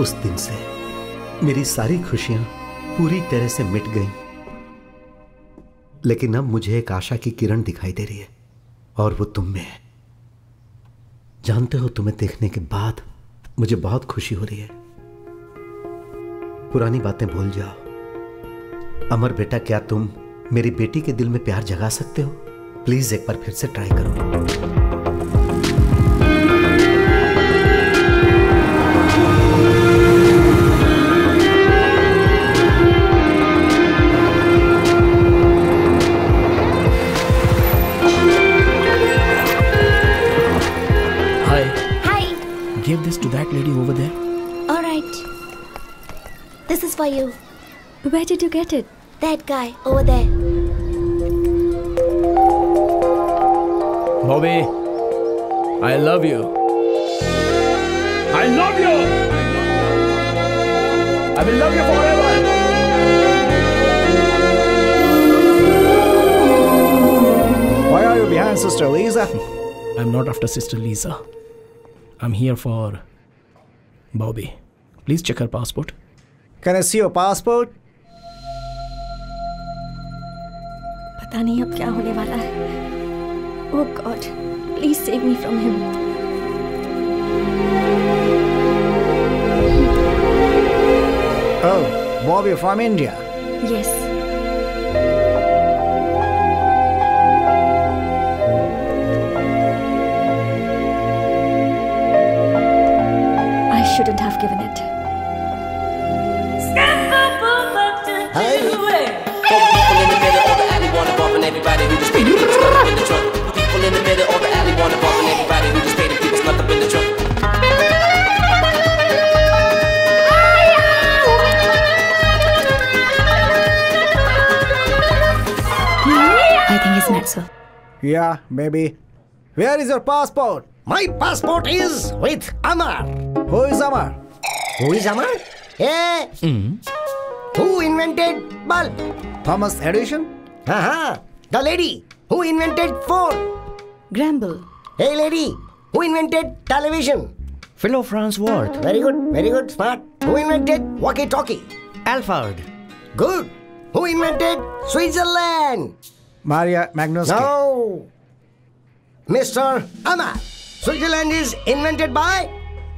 S14: उस दिन से मेरी सारी खुशियां पूरी तरह से मिट गईं। लेकिन अब मुझे एक आशा की किरण दिखाई दे रही है, और वो तुम में है। जानते हो, तुम्हें देखने के बाद मुझे बहुत खुशी हो रही है। पुरानी बातें भूल जाओ। अमर बेटा, क्या तुम मेरी बेटी के दिल में प्यार जगा सकते हो? प्लीज एक बार फिर से ट्राई करो।
S3: Give this to that lady over there.
S9: All right. This is for you. Where did you get it? That guy over there.
S3: Bobby, I love you. I love you. I will love you forever.
S7: Why are you behind Sister Lisa?
S3: I'm not after Sister Lisa. I'm here for Bobby. Please check her passport.
S7: Can I see your passport?
S9: पता नहीं अब क्या होने वाला है। Oh god, please save me from him.
S7: Oh, Bobby from India.
S9: Yes. I shouldn't have given it.
S15: Everybody who just paid the people stuck up in the trunk. People in the middle of the alley wanna bump, and everybody who just paid the people stuck up in the trunk.
S9: I think he's mad, sir.
S7: Yeah, maybe. Where is your passport?
S5: My passport is with Amar.
S7: Who is Amar?
S5: Who is Amar? Hey! Who invented bulb?
S7: Thomas Edison?
S5: The lady who invented phone.
S9: Gramble.
S5: Hey lady, who invented television?
S4: Philo Farnsworth.
S5: Very good, smart. Who invented walkie-talkie?
S4: Alfred.
S5: Good. Who invented Switzerland?
S7: Maria Magnuski.
S5: No. Mr. Amar. Switzerland is invented by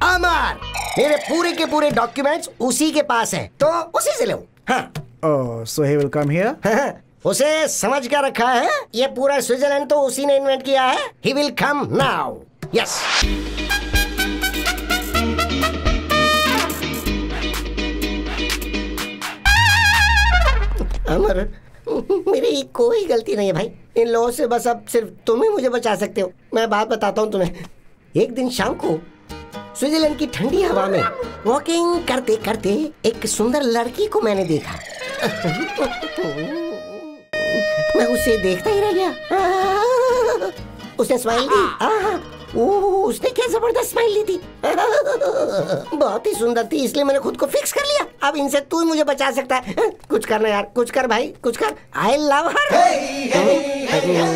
S5: Amar. मेरे पूरे के पूरे documents उसी के पास हैं, तो उसी से लो। हाँ।
S7: Oh, so he will come here?
S5: उसे समझ क्या रखा है? ये पूरा स्विट्जरलैंड तो उसी ने इन्वेंट किया है। He will come now. Yes. अमर, मेरी कोई गलती नहीं है भाई। इन लोगों से बस अब सिर्फ तुम ही मुझे बचा सकते हो। मैं बात बताता हूँ तुम्हें। एक दिन शाम को स्विट्जरलैंड की ठंडी हवा में वॉकिंग करते करते एक सुंदर लड़की को मैंने देखा। मैं उसे देखता ही रह गया। उसने स्माइल दी। उसने क्या जबरदस्त स्माइल ली थी। बहुत ही सुंदर थी, इसलिए मैंने खुद को फिक्स कर लिया। अब इनसे तू ही मुझे बचा सकता है। कुछ करना यार, कुछ कर भाई, कुछ कर। आई लव हर।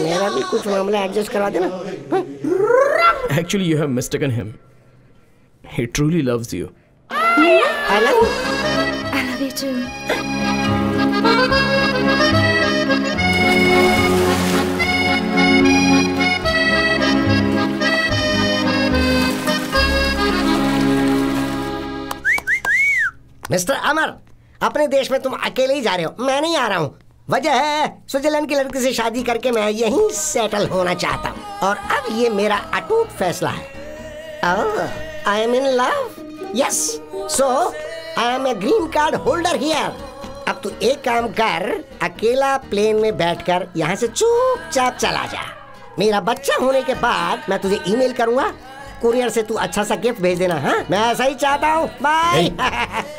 S5: मेरा भी कुछ मामला एडजस्ट करवा देना।
S3: Actually, you have mistaken him. He truly loves you.
S5: I love you.
S9: I love you too.
S5: Mister Amar, अपने देश में तुम अकेले ही जा रहे हो, मैं नहीं आ रहा हूँ। वजह है स्विट्जरलैंड की लड़की से शादी करके मैं यहीं सेटल होना चाहता हूँ, और अब ये मेरा अटूट फैसला है। I am in love. Yes, so I am a green card holder here. अब तू एक काम कर, अकेला प्लेन में बैठकर यहाँ से चुपचाप चला जा। मेरा बच्चा होने के बाद मैं तुझे ईमेल करूंगा, कुरियर से तू अच्छा सा गिफ्ट भेज देना। हाँ, मैं ऐसा ही चाहता हूँ। बाय।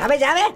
S5: अबे जावे।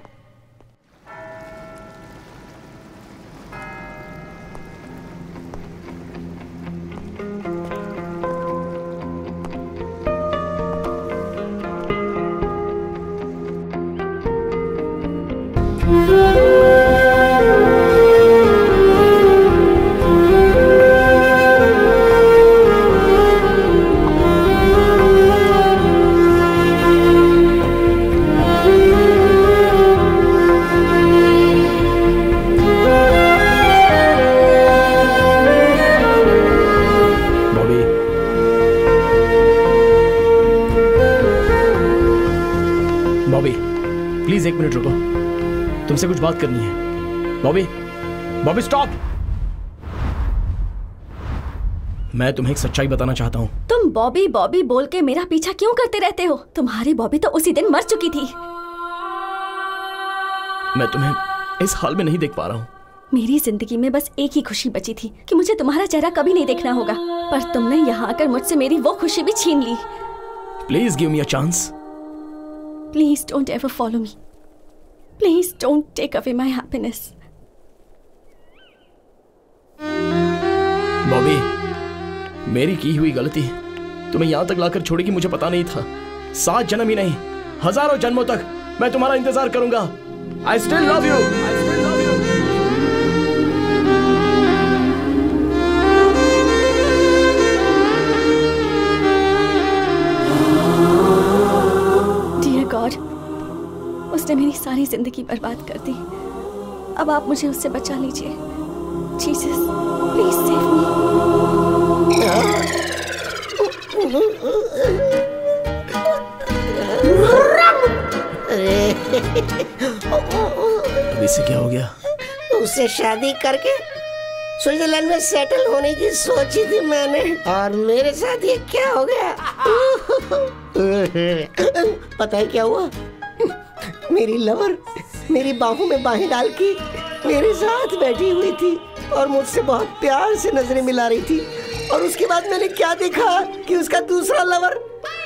S3: प्लीज एक मिनट रुको, तुमसे कुछ बात करनी है। बॉबी, बॉबी स्टॉप। मैं तुम्हें एक सच्चाई बताना चाहता हूँ।
S9: तुम बॉबी बॉबी बोल के मेरा पीछा क्यों करते रहते हो? तुम्हारी बॉबी तो उसी दिन मर चुकी थी।
S3: मैं तुम्हें इस हाल में नहीं देख पा रहा हूँ।
S9: मेरी जिंदगी में बस एक ही खुशी बची थी कि मुझे तुम्हारा चेहरा कभी नहीं देखना होगा, पर तुमने यहाँ आकर मुझसे मेरी वो खुशी भी छीन ली।
S3: Please give me a chance.
S9: Please don't ever follow me. Please don't take away my happiness.
S3: Bobby, मेरी की हुई गलती तुम्हें यहाँ तक लाकर छोड़ेगी मुझे पता नहीं था। 7 जन्म ही नहीं, हजारों जन्मों तक मैं तुम्हारा इंतजार करूंगा। I still love you. I still love you.
S9: Dear God, सारी जिंदगी बर्बाद कर दी। अब आप मुझे उससे बचा लीजिए। जीसस, प्लीज सेव
S3: अभी से क्या हो गया?
S10: उससे शादी करके स्विट्जरलैंड में सेटल होने की सोची थी मैंने, और मेरे साथ ये क्या हो गया? पता है क्या हुआ? मेरी लवर मेरी बाहों में बाहें डाल के मेरे साथ बैठी हुई थी और मुझसे बहुत प्यार से नजरें मिला रही थी, और उसके बाद मैंने क्या देखा कि उसका दूसरा लवर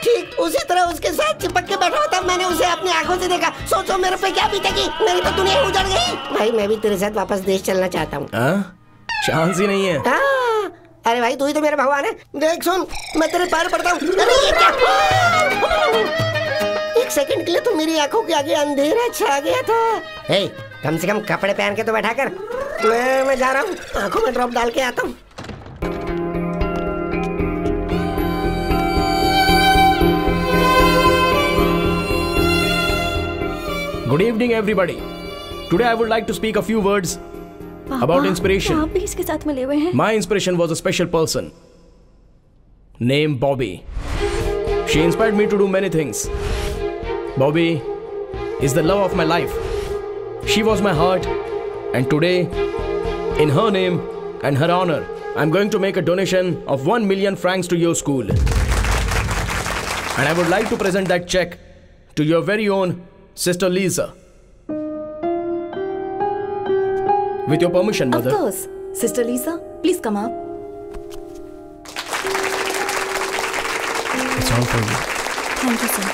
S10: ठीक उसी तरह उसके साथ चिपक के बैठा होता। मैंने उसे अपनी आंखों से देखा। सोचो मेरे पे क्या बीतेगी। मेरी तो दुनिया उजड़ गई। भाई मैं भी तेरे साथ वापस देश चलना चाहता हूँ।
S3: चांस ही नहीं है।
S10: अरे भाई तू ही तो मेरा भगवान है। देख सुन, मैं तेरे पैर पड़ता हूँ। अरे ये क्या? एक सेकंड के लिए तो मेरी आंखों के आगे अंधेरा छा गया था। हे, कम से कम कपड़े पहन के तो बैठा कर। मैं जा रहा हूँ, आंखों में ड्रॉप डाल के आता हूँ।
S3: Good evening, everybody. Today I would like to speak a few words about inspiration.
S9: आप भी इसके साथ मिले हुए हैं?
S3: My inspiration was a special person named Bobby. She inspired me to do many things. Bobby is the love of my life. She was my heart, and today, in her name and her honor, I'm going to make a donation of 1 million francs to your school. And I would like to present that check to your very own Sister Lisa. With your permission, Mother.
S6: Of course. Sister Lisa, please come up.
S3: It's all for you.
S6: Thank you, sir.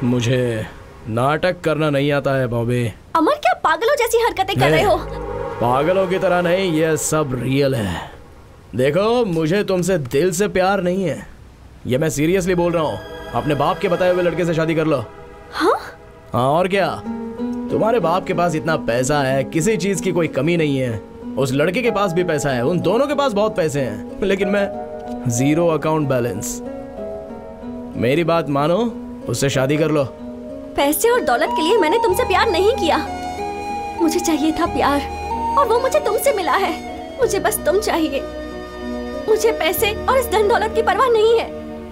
S3: मुझे नाटक करना नहीं आता है बॉबी।
S9: अमर, क्या पागलों जैसी हरकतें कर रहे हो?
S3: पागलों की तरह नहीं, ये सब रियल है। देखो, मुझे तुमसे दिल से प्यार नहीं है, ये मैं सीरियसली बोल रहा हूँ। अपने बाप के बताए हुए लड़के से शादी कर लो। हाँ और क्या, तुम्हारे बाप के पास इतना पैसा है, किसी चीज की कोई कमी नहीं है। उस लड़के के पास भी पैसा है, उन दोनों के पास बहुत पैसे हैं, लेकिन मैं जीरो अकाउंट बैलेंस। मेरी बात मानो, उससे शादी कर लो।
S9: पैसे और दौलत के लिए मैंने तुमसे प्यार नहीं किया। मुझे चाहिए था प्यार, और वो मुझे तुमसे मिला है। मुझे बस तुम चाहिए। मुझे पैसे और इस धन दौलत की परवाह नहीं है।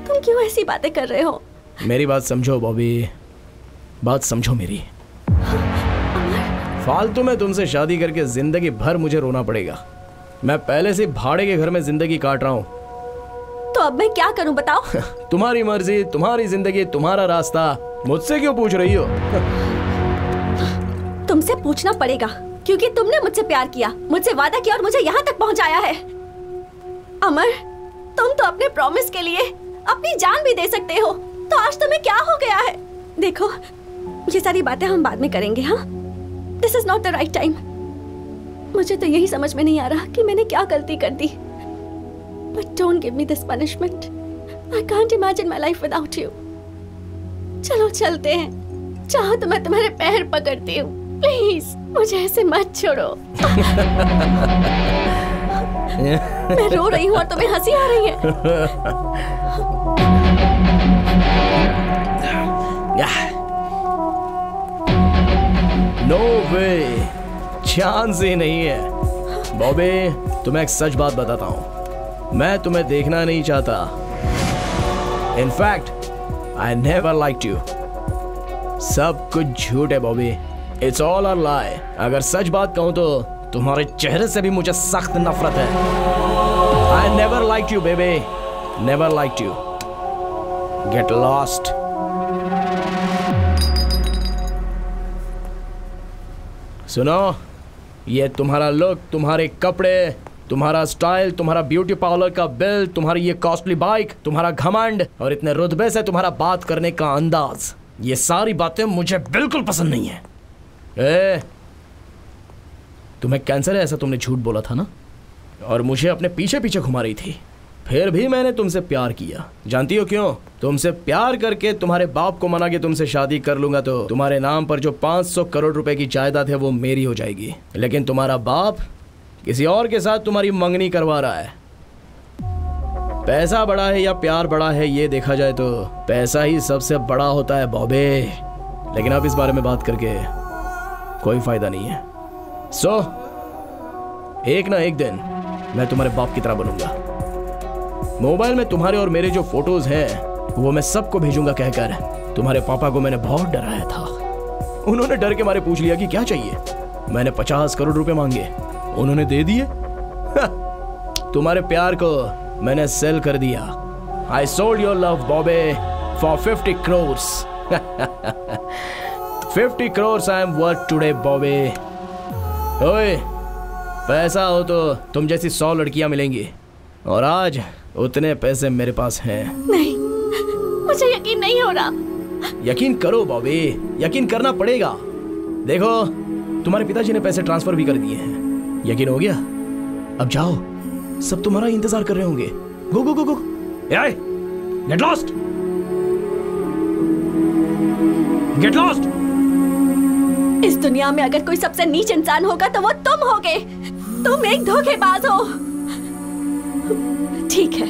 S9: तुम क्यों ऐसी बातें कर रहे हो?
S3: मेरी बात समझो बॉबी, बात समझो मेरी। फालतू में तुमसे शादी करके जिंदगी भर मुझे रोना पड़ेगा। मैं पहले से भाड़े के घर में जिंदगी काट रहा हूँ।
S9: तो अब मैं क्या करूं बताओ?
S3: तुम्हारी मर्जी, तुम्हारी जिंदगी, तुम्हारा रास्ता। मुझसे क्यों पूछ रही हो?
S9: तुमसे पूछना पड़ेगा, क्योंकि तुमने मुझसे प्यार किया, मुझसे वादा किया और मुझे यहाँ तक पहुँचाया है। अमर, तुम तो अपने प्रॉमिस के लिए अपनी जान भी दे सकते हो, तो आज तुम्हें क्या हो गया है? देखो, ये सारी बातें हम बाद में करेंगे। हाँ, this is not the right time. मुझे तो यही समझ में नहीं आ रहा कि मैंने क्या गलती कर दी। But don't give me this punishment. I can't imagine my life without you. चलो चलते हैं, चाहो तो मैं तुम्हारे पैर पकड़ती हूँ। प्लीज मुझे ऐसे मत छोड़ो। मैं रो रही हूँ और तुम्हें हंसी आ रही है।
S3: नो वे, चांस ही नहीं है। बॉबी, तुम्हें एक सच बात बताता हूँ, मैं तुम्हें देखना नहीं चाहता। In fact I never liked you. सब कुछ झूठ है बॉबी, इट्स ऑल अ लाई। अगर सच बात कहूँ तो तुम्हारे चेहरे से भी मुझे सख्त नफरत है। I never liked you baby, never liked you. Get lost. सुनो, ये तुम्हारा लुक, तुम्हारे कपड़े, तुम्हारा स्टाइल, तुम्हारा ब्यूटी पार्लर का बिल, तुम्हारी ये कॉस्टली बाइक, तुम्हारा घमंड और इतने रुतबे से तुम्हारा बात करने का अंदाज, ये सारी बातें मुझे बिल्कुल पसंद नहीं है। तुम्हें कैंसर है ऐसा तुमने झूठ बोला था ना, और मुझे अपने पीछे पीछे घुमा रही थी। फिर भी मैंने तुमसे प्यार किया। जानती हो क्यों? तुमसे प्यार करके तुम्हारे बाप को मना के तुमसे शादी कर लूंगा तो तुम्हारे नाम पर जो 500 करोड़ रुपए की जायदाद है वो मेरी हो जाएगी। लेकिन तुम्हारा बाप किसी और के साथ तुम्हारी मंगनी करवा रहा है। पैसा बड़ा है या प्यार बड़ा है, ये देखा जाए तो पैसा ही सबसे बड़ा होता है बॉबे। लेकिन अब इस बारे में बात करके कोई फायदा नहीं है। सो एक ना एक दिन मैं तुम्हारे बाप की तरह बनूंगा। मोबाइल में तुम्हारे और मेरे जो फोटोज हैं वो मैं सबको भेजूंगा कहकर तुम्हारे पापा को मैंने बहुत डराया था। उन्होंने डर के मारे पूछ लिया कि क्या चाहिए। मैंने 50 करोड़ रुपए मांगे, उन्होंने दे दिए। तुम्हारे प्यार को मैंने सेल कर दिया। I sold your love, Bobby, for 50 crores. 50 crores I am worth today, Bobby. ओए, पैसा हो तो तुम जैसी 100 लड़कियां मिलेंगी, और आज उतने पैसे मेरे पास हैं।
S9: नहीं, मुझे यकीन नहीं हो रहा।
S3: यकीन करो बॉबी, यकीन करना पड़ेगा। देखो, तुम्हारे पिताजी ने पैसे ट्रांसफर भी कर दिए हैं। यकीन हो गया? अब जाओ, सब तुम्हारा इंतजार कर रहे होंगे। गो गो गो गो, गेट लॉस्ट, गेट लॉस्ट।
S9: इस दुनिया में अगर कोई सबसे नीच इंसान होगा तो वो तुम होगे। तुम एक धोखेबाज हो। ठीक है,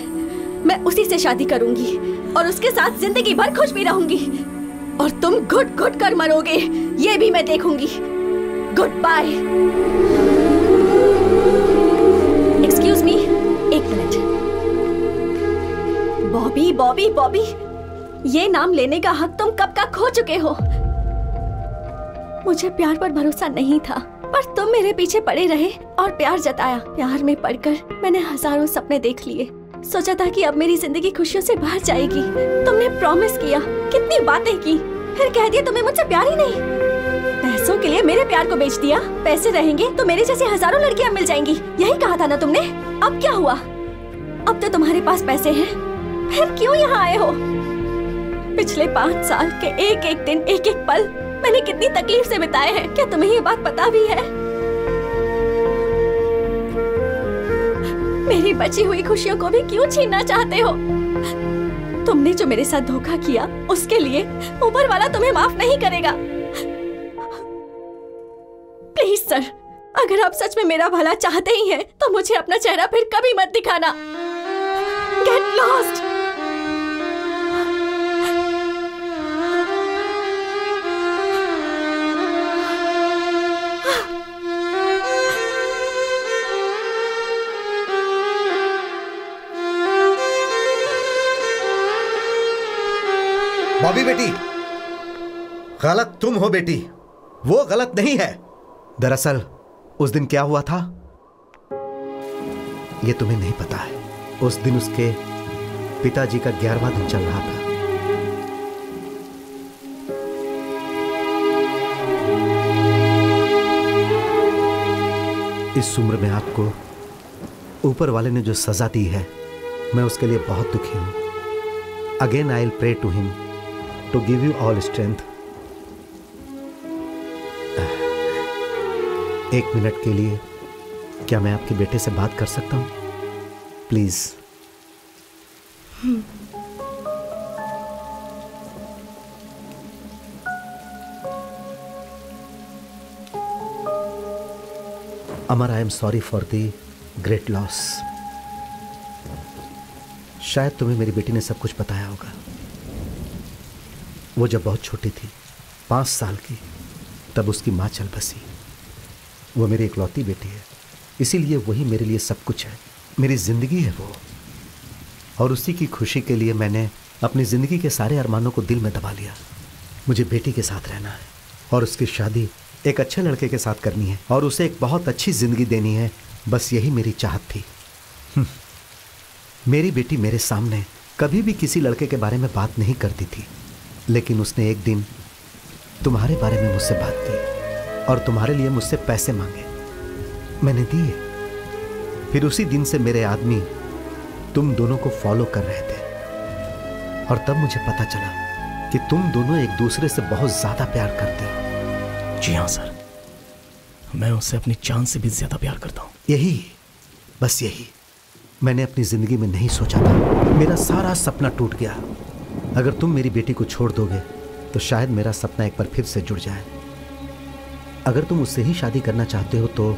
S9: मैं उसी से शादी करूंगी और उसके साथ जिंदगी भर खुश भी रहूंगी, और तुम घुट घुट कर मरोगे, ये भी मैं देखूंगी। Good bye. एक्सक्यूज मी, एक मिनट। बॉबी बॉबी बॉबी, ये नाम लेने का हक तुम कब का खो चुके हो। मुझे प्यार पर भरोसा नहीं था, पर तुम मेरे पीछे पड़े रहे और प्यार जताया। प्यार में पड़कर मैंने हजारों सपने देख लिए। सोचा था कि अब मेरी जिंदगी खुशियों से भर जाएगी। तुमने प्रॉमिस किया, कितनी बातें की, फिर कह दिया तुम्हें मुझसे प्यार ही नहीं। पैसों के लिए मेरे प्यार को बेच दिया। पैसे रहेंगे तो मेरे जैसे हजारों लड़कियां मिल जाएंगी, यही कहा था ना तुमने। अब क्या हुआ? अब तो तुम्हारे पास पैसे हैं, फिर क्यों यहाँ आए हो? पिछले 5 साल के एक एक दिन, एक एक पल मैंने कितनी तकलीफ से बिताए हैं। क्या तुम्हें ये बात पता भी है? मेरी बची हुई खुशियों को भी क्यों छीनना चाहते हो? तुमने जो मेरे साथ धोखा किया, उसके लिए ऊपर वाला तुम्हें माफ नहीं करेगा। प्लीज सर, अगर आप सच में मेरा भला चाहते ही हैं, तो मुझे अपना चेहरा फिर कभी मत दिखाना। Get lost.
S14: बॉबी बेटी, गलत तुम हो बेटी, वो गलत नहीं है। दरअसल उस दिन क्या हुआ था ये तुम्हें नहीं पता है। उस दिन उसके पिताजी का 11वां दिन चल रहा था। इस उम्र में आपको ऊपर वाले ने जो सजा दी है, मैं उसके लिए बहुत दुखी हूं। Again I will pray to him to give you all strength. एक मिनट के लिए क्या मैं आपके बेटे से बात कर सकता हूं? Please. Amar, I am sorry for the great loss. शायद तुम्हें मेरी बेटी ने सब कुछ बताया होगा। वो जब बहुत छोटी थी, 5 साल की, तब उसकी माँ चल बसी। वो मेरी इकलौती बेटी है, इसीलिए वही मेरे लिए सब कुछ है। मेरी ज़िंदगी है वो, और उसी की खुशी के लिए मैंने अपनी ज़िंदगी के सारे अरमानों को दिल में दबा लिया। मुझे बेटी के साथ रहना है, और उसकी शादी एक अच्छे लड़के के साथ करनी है, और उसे एक बहुत अच्छी ज़िंदगी देनी है। बस यही मेरी चाहत थी। मेरी बेटी मेरे सामने कभी भी किसी लड़के के बारे में बात नहीं करती थी, लेकिन उसने एक दिन तुम्हारे बारे में मुझसे बात की और तुम्हारे लिए मुझसे पैसे मांगे। मैंने दिए। फिर उसी दिन से मेरे आदमी तुम दोनों को फॉलो कर रहे थे, और तब मुझे पता चला कि तुम दोनों एक दूसरे से बहुत ज्यादा प्यार करते हो।
S3: जी हाँ सर, मैं उससे अपनी जान से भी ज्यादा प्यार करता हूँ।
S14: यही, बस यही मैंने अपनी जिंदगी में नहीं सोचा था। मेरा सारा सपना टूट गया। अगर तुम मेरी बेटी को छोड़ दोगे तो शायद मेरा सपना एक बार फिर से जुड़ जाए। अगर तुम उससे ही शादी करना चाहते हो तो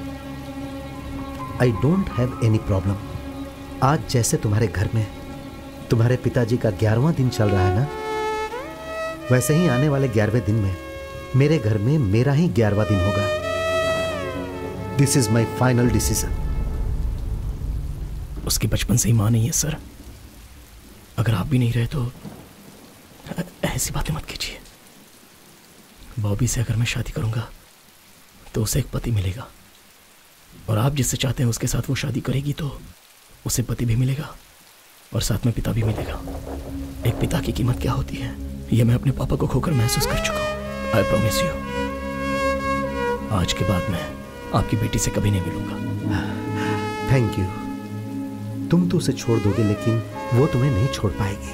S14: I don't have any problem. आज जैसे तुम्हारे घर में तुम्हारे पिताजी का 11वां दिन चल रहा है ना, वैसे ही आने वाले 11वें दिन में मेरे घर में मेरा ही 11वां दिन होगा। This is my final decision.
S3: उसकी बचपन से ही मां नहीं है सर। अगर आप भी नहीं रहे तो ऐसी बातें मत कीजिए। बॉबी से अगर मैं शादी करूंगा तो उसे एक पति मिलेगा, और आप जिससे चाहते हैं उसके साथ वो शादी करेगी तो उसे पति भी मिलेगा और साथ में पिता भी मिलेगा। एक पिता की कीमत क्या होती है ये मैं अपने पापा को खोकर महसूस कर चुका हूं। आई प्रॉमिस यू, आज के बाद मैं आपकी बेटी से कभी नहीं मिलूंगा।
S14: Thank you. तुम तो उसे छोड़ दोगे लेकिन वो तुम्हें नहीं छोड़ पाएगी।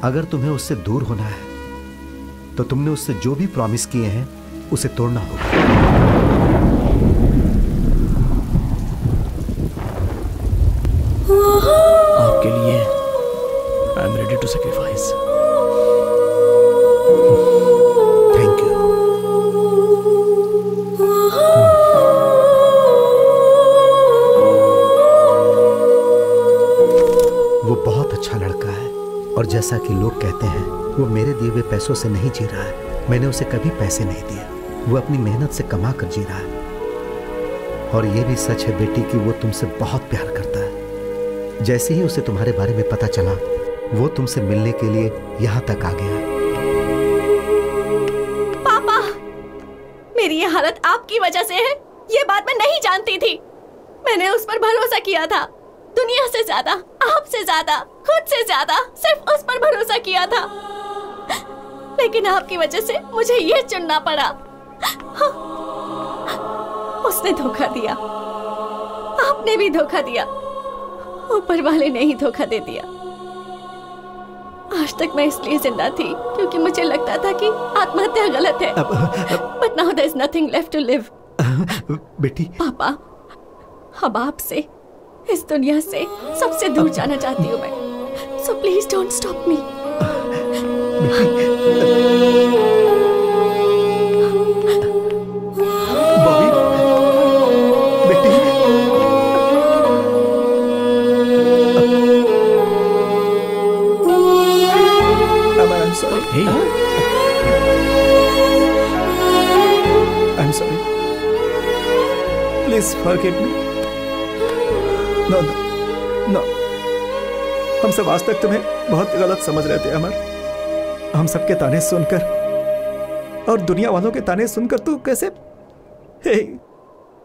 S14: अगर तुम्हें उससे दूर होना है तो तुमने उससे जो भी प्रॉमिस किए हैं उसे तोड़ना होगा।
S3: आपके लिए I am ready to sacrifice.
S14: Thank you. वो बहुत अच्छा लड़का है और जैसा कि लोग कहते हैं वो मेरे दिए हुए पैसों से नहीं जी रहा है। मैंने उसे कभी पैसे नहीं दिए। वो अपनी मेहनत से कमा कर जी रहा है। और ये भी सच है बेटी कि वो तुमसे बहुत प्यार करता है। जैसे ही उसे तुम्हारे बारे में पता चला वो तुमसे मिलने के लिए यहाँ तक आ गया।
S9: पापा, मेरी ये हालत आपकी वजह से है। ये बात मैं नहीं जानती थी। मैंने उस पर भरोसा किया था, दुनिया से ज्यादा, आपसे ज्यादा, खुद से ज्यादा, सिर्फ उस पर भरोसा किया था। लेकिन आपकी वजह से मुझे ये चुनना पड़ा। उसने धोखा दिया, आपने भी धोखा दिया, ऊपर वाले ने ही धोखा दे दिया। आज तक मैं इसलिए जिंदा थी क्योंकि मुझे लगता था कि आत्महत्या गलत है। But now there is nothing left to live.
S14: बेटी,
S9: पापा, अब आपसे, इस दुनिया से सबसे दूर जाना चाहती हूँ मैं। So please don't stop me.
S14: Bobby, बेटी,
S7: I'm sorry.
S3: Hey.
S7: I'm sorry. Please forgive me. No, no, no. हम सब आज तक तुम्हें बहुत गलत समझ रहे थे अमर। हम सबके ताने सुनकर और दुनिया वालों के ताने सुनकर तू कैसे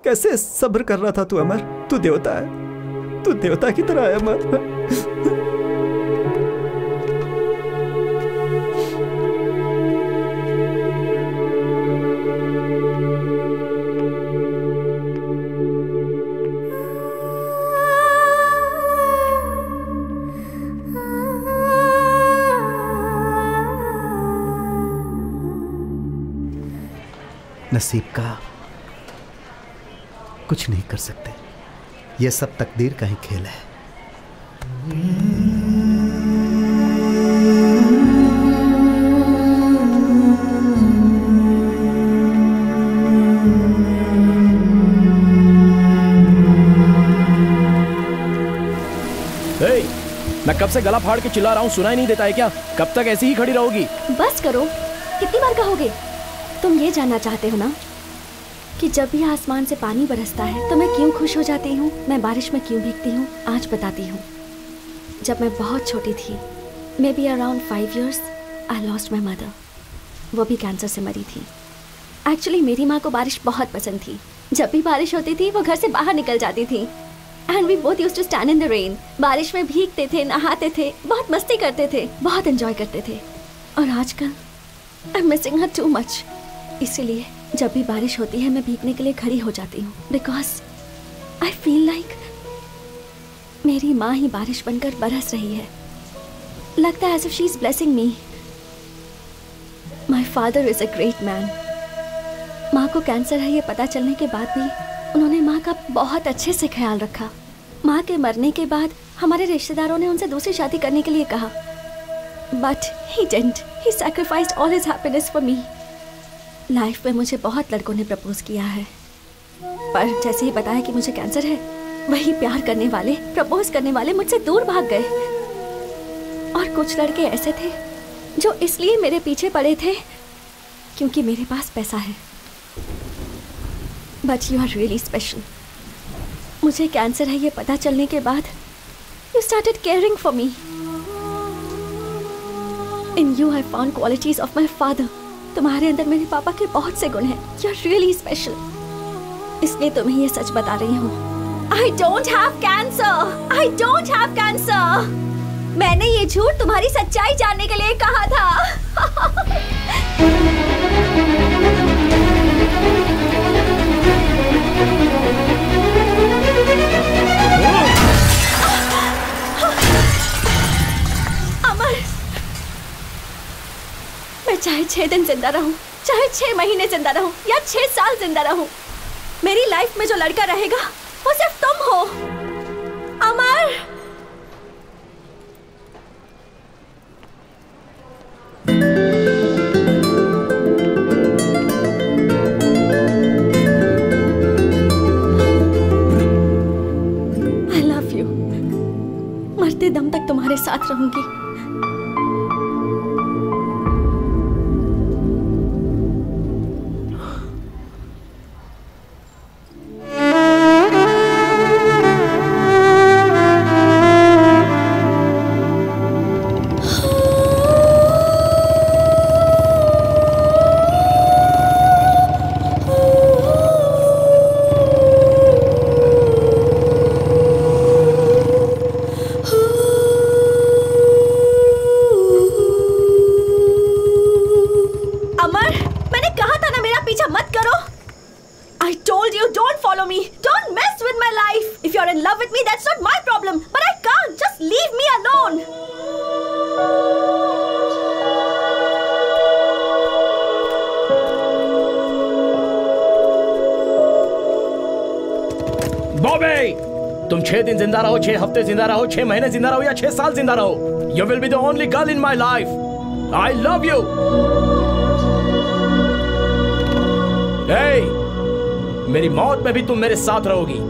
S7: कैसे सब्र कर रहा था तू अमर। तू देवता है, तू देवता की तरह है अमर।
S14: नसीब का कुछ नहीं कर सकते। यह सब तकदीर का ही खेल है।
S3: मैं कब से गला फाड़ के चिल्ला रहा हूँ, सुनाई नहीं देता है क्या? कब तक ऐसी ही खड़ी रहोगी?
S9: बस करो, कितनी बार कहोगे? तुम ये जानना चाहते हो ना कि जब भी आसमान से पानी बरसता है तो मैं क्यों खुश हो जाती हूँ, मैं बारिश में क्यों भीगती हूँ? आज बताती हूँ। जब मैं बहुत छोटी थी, may be around 5 years, I lost my mother. वो भी कैंसर से मरी थी। एक्चुअली मेरी माँ को बारिश बहुत पसंद थी। जब भी बारिश होती थी वो घर से बाहर निकल जाती थी। And we both used to stand in the rain. बारिश में भीगते थे, नहाते थे, बहुत मस्ती करते थे, बहुत एंजॉय करते थे। और आजकल I am missing her too much. इसीलिए जब भी बारिश होती है मैं भीगने के लिए खड़ी हो जाती हूँ, बिकॉज आई फील लाइक मेरी माँ ही बारिश बनकर बरस रही है। लगता है as if she is blessing me. My father is a great man. माँ को कैंसर है ये पता चलने के बाद भी उन्होंने माँ का बहुत अच्छे से ख्याल रखा। माँ के मरने के बाद हमारे रिश्तेदारों ने उनसे दूसरी शादी करने के लिए कहा, but he didn't. He sacrificed all his happiness for me. Life में मुझे बहुत लड़कों ने प्रपोज किया है, पर जैसे ही बताया कि मुझे कैंसर है, वही प्यार करने वाले, प्रपोज करने वाले मुझसे दूर भाग गए। कुछ लड़के ऐसे थे जो इसलिए मेरे पीछे पड़े थे क्योंकि मेरे पास पैसा है। But you are really special. मुझे कैंसर है ये पता चलने के बाद you started caring for me. In you I found qualities of my father. तुम्हारे अंदर मेरे पापा के बहुत से गुण हैं। यू आर रियली स्पेशल, इसलिए तुम्हें ये सच बता रही हूँ। I don't have cancer. I don't have cancer. मैंने ये झूठ तुम्हारी सच्चाई जानने के लिए कहा था। अमर, मैं चाहे 6 दिन जिंदा रहूं, चाहे 6 महीने जिंदा रहूं या 6 साल जिंदा रहूं, मेरी लाइफ में जो लड़का रहेगा वो सिर्फ तुम हो। अमर, आई लव यू। मरते दम तक तुम्हारे साथ रहूंगी।
S3: तुम 6 दिन जिंदा रहो, 6 हफ्ते जिंदा रहो, 6 महीने जिंदा रहो या 6 साल जिंदा रहो, you will be the only girl in my life. I love you. मेरी मौत में भी तुम मेरे साथ रहोगी।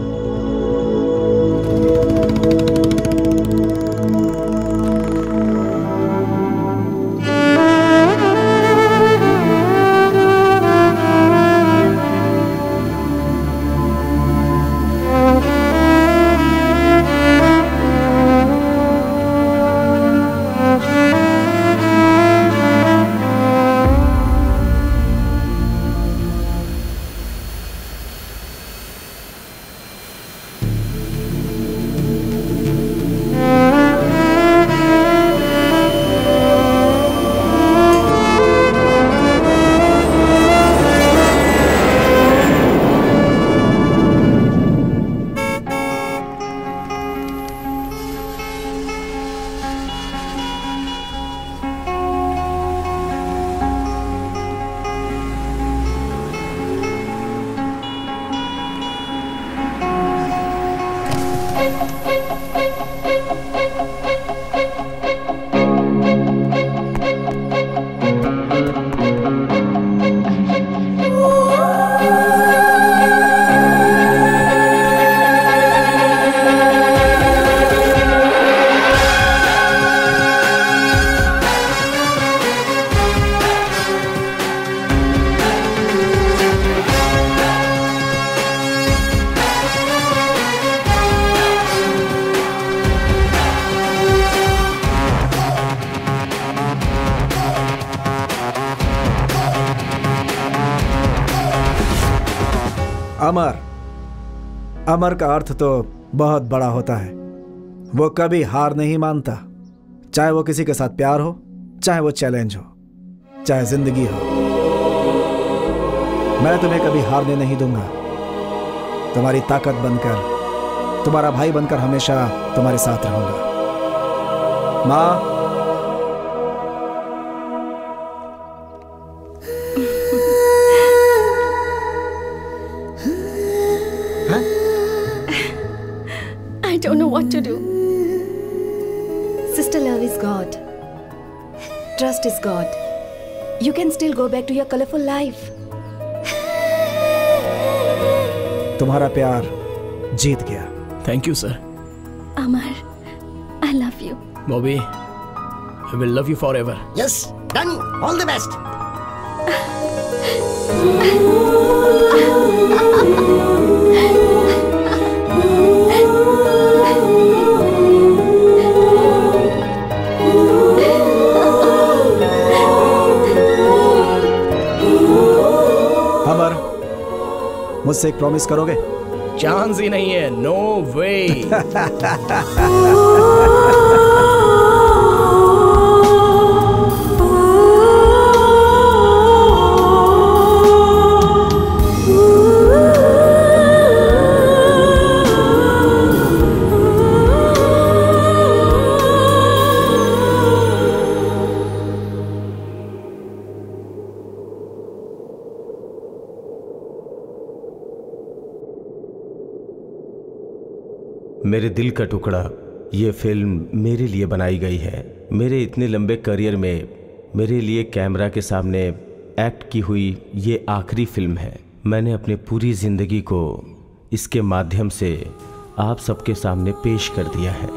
S7: अमर, अमर का अर्थ तो बहुत बड़ा होता है। वो कभी हार नहीं मानता, चाहे वो किसी के साथ प्यार हो, चाहे वो चैलेंज हो, चाहे जिंदगी हो। मैं तुम्हें कभी हारने नहीं दूंगा। तुम्हारी ताकत बनकर, तुम्हारा भाई बनकर हमेशा तुम्हारे साथ रहूंगा। माँ,
S9: I don't know what to do.
S16: Sister, love is God. Trust is God. You can still go back to your colorful life.
S7: तुम्हारा प्यार जीत गया।
S3: Thank you sir.
S9: Amar, I love you.
S3: Bobby, I will love you forever.
S5: Yes, done. All the best.
S7: अमर, मुझसे एक promise करोगे?
S3: Chance ही नहीं है. No वे.
S4: मेरे दिल का टुकड़ा, ये फिल्म मेरे लिए बनाई गई है. मेरे इतने लंबे करियर में मेरे लिए कैमरा के सामने एक्ट की हुई ये आखिरी फिल्म है. मैंने अपने पूरी जिंदगी को इसके माध्यम से आप सबके सामने पेश कर दिया है.